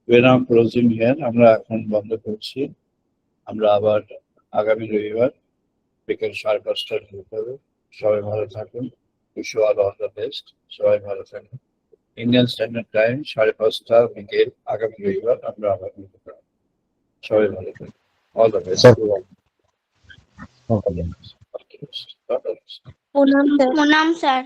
We are now closing here. আমরা এখন বন্ধ করছি। আমরা আবার আগামী রবিবার বিকেল 5:30টায় ঢুকতে হবে। সবাই ভালো থাকুন। Wish you all the best. সবাই ভালো থাকুন। ইন্ডিয়ান স্ট্যান্ডার্ড টাইম 5:30 বিকেল আগামী রবিবার আমরা আবার মিলতে পারবো। সবাই ভালো থাকুন। All the best. প্রণাম স্যার।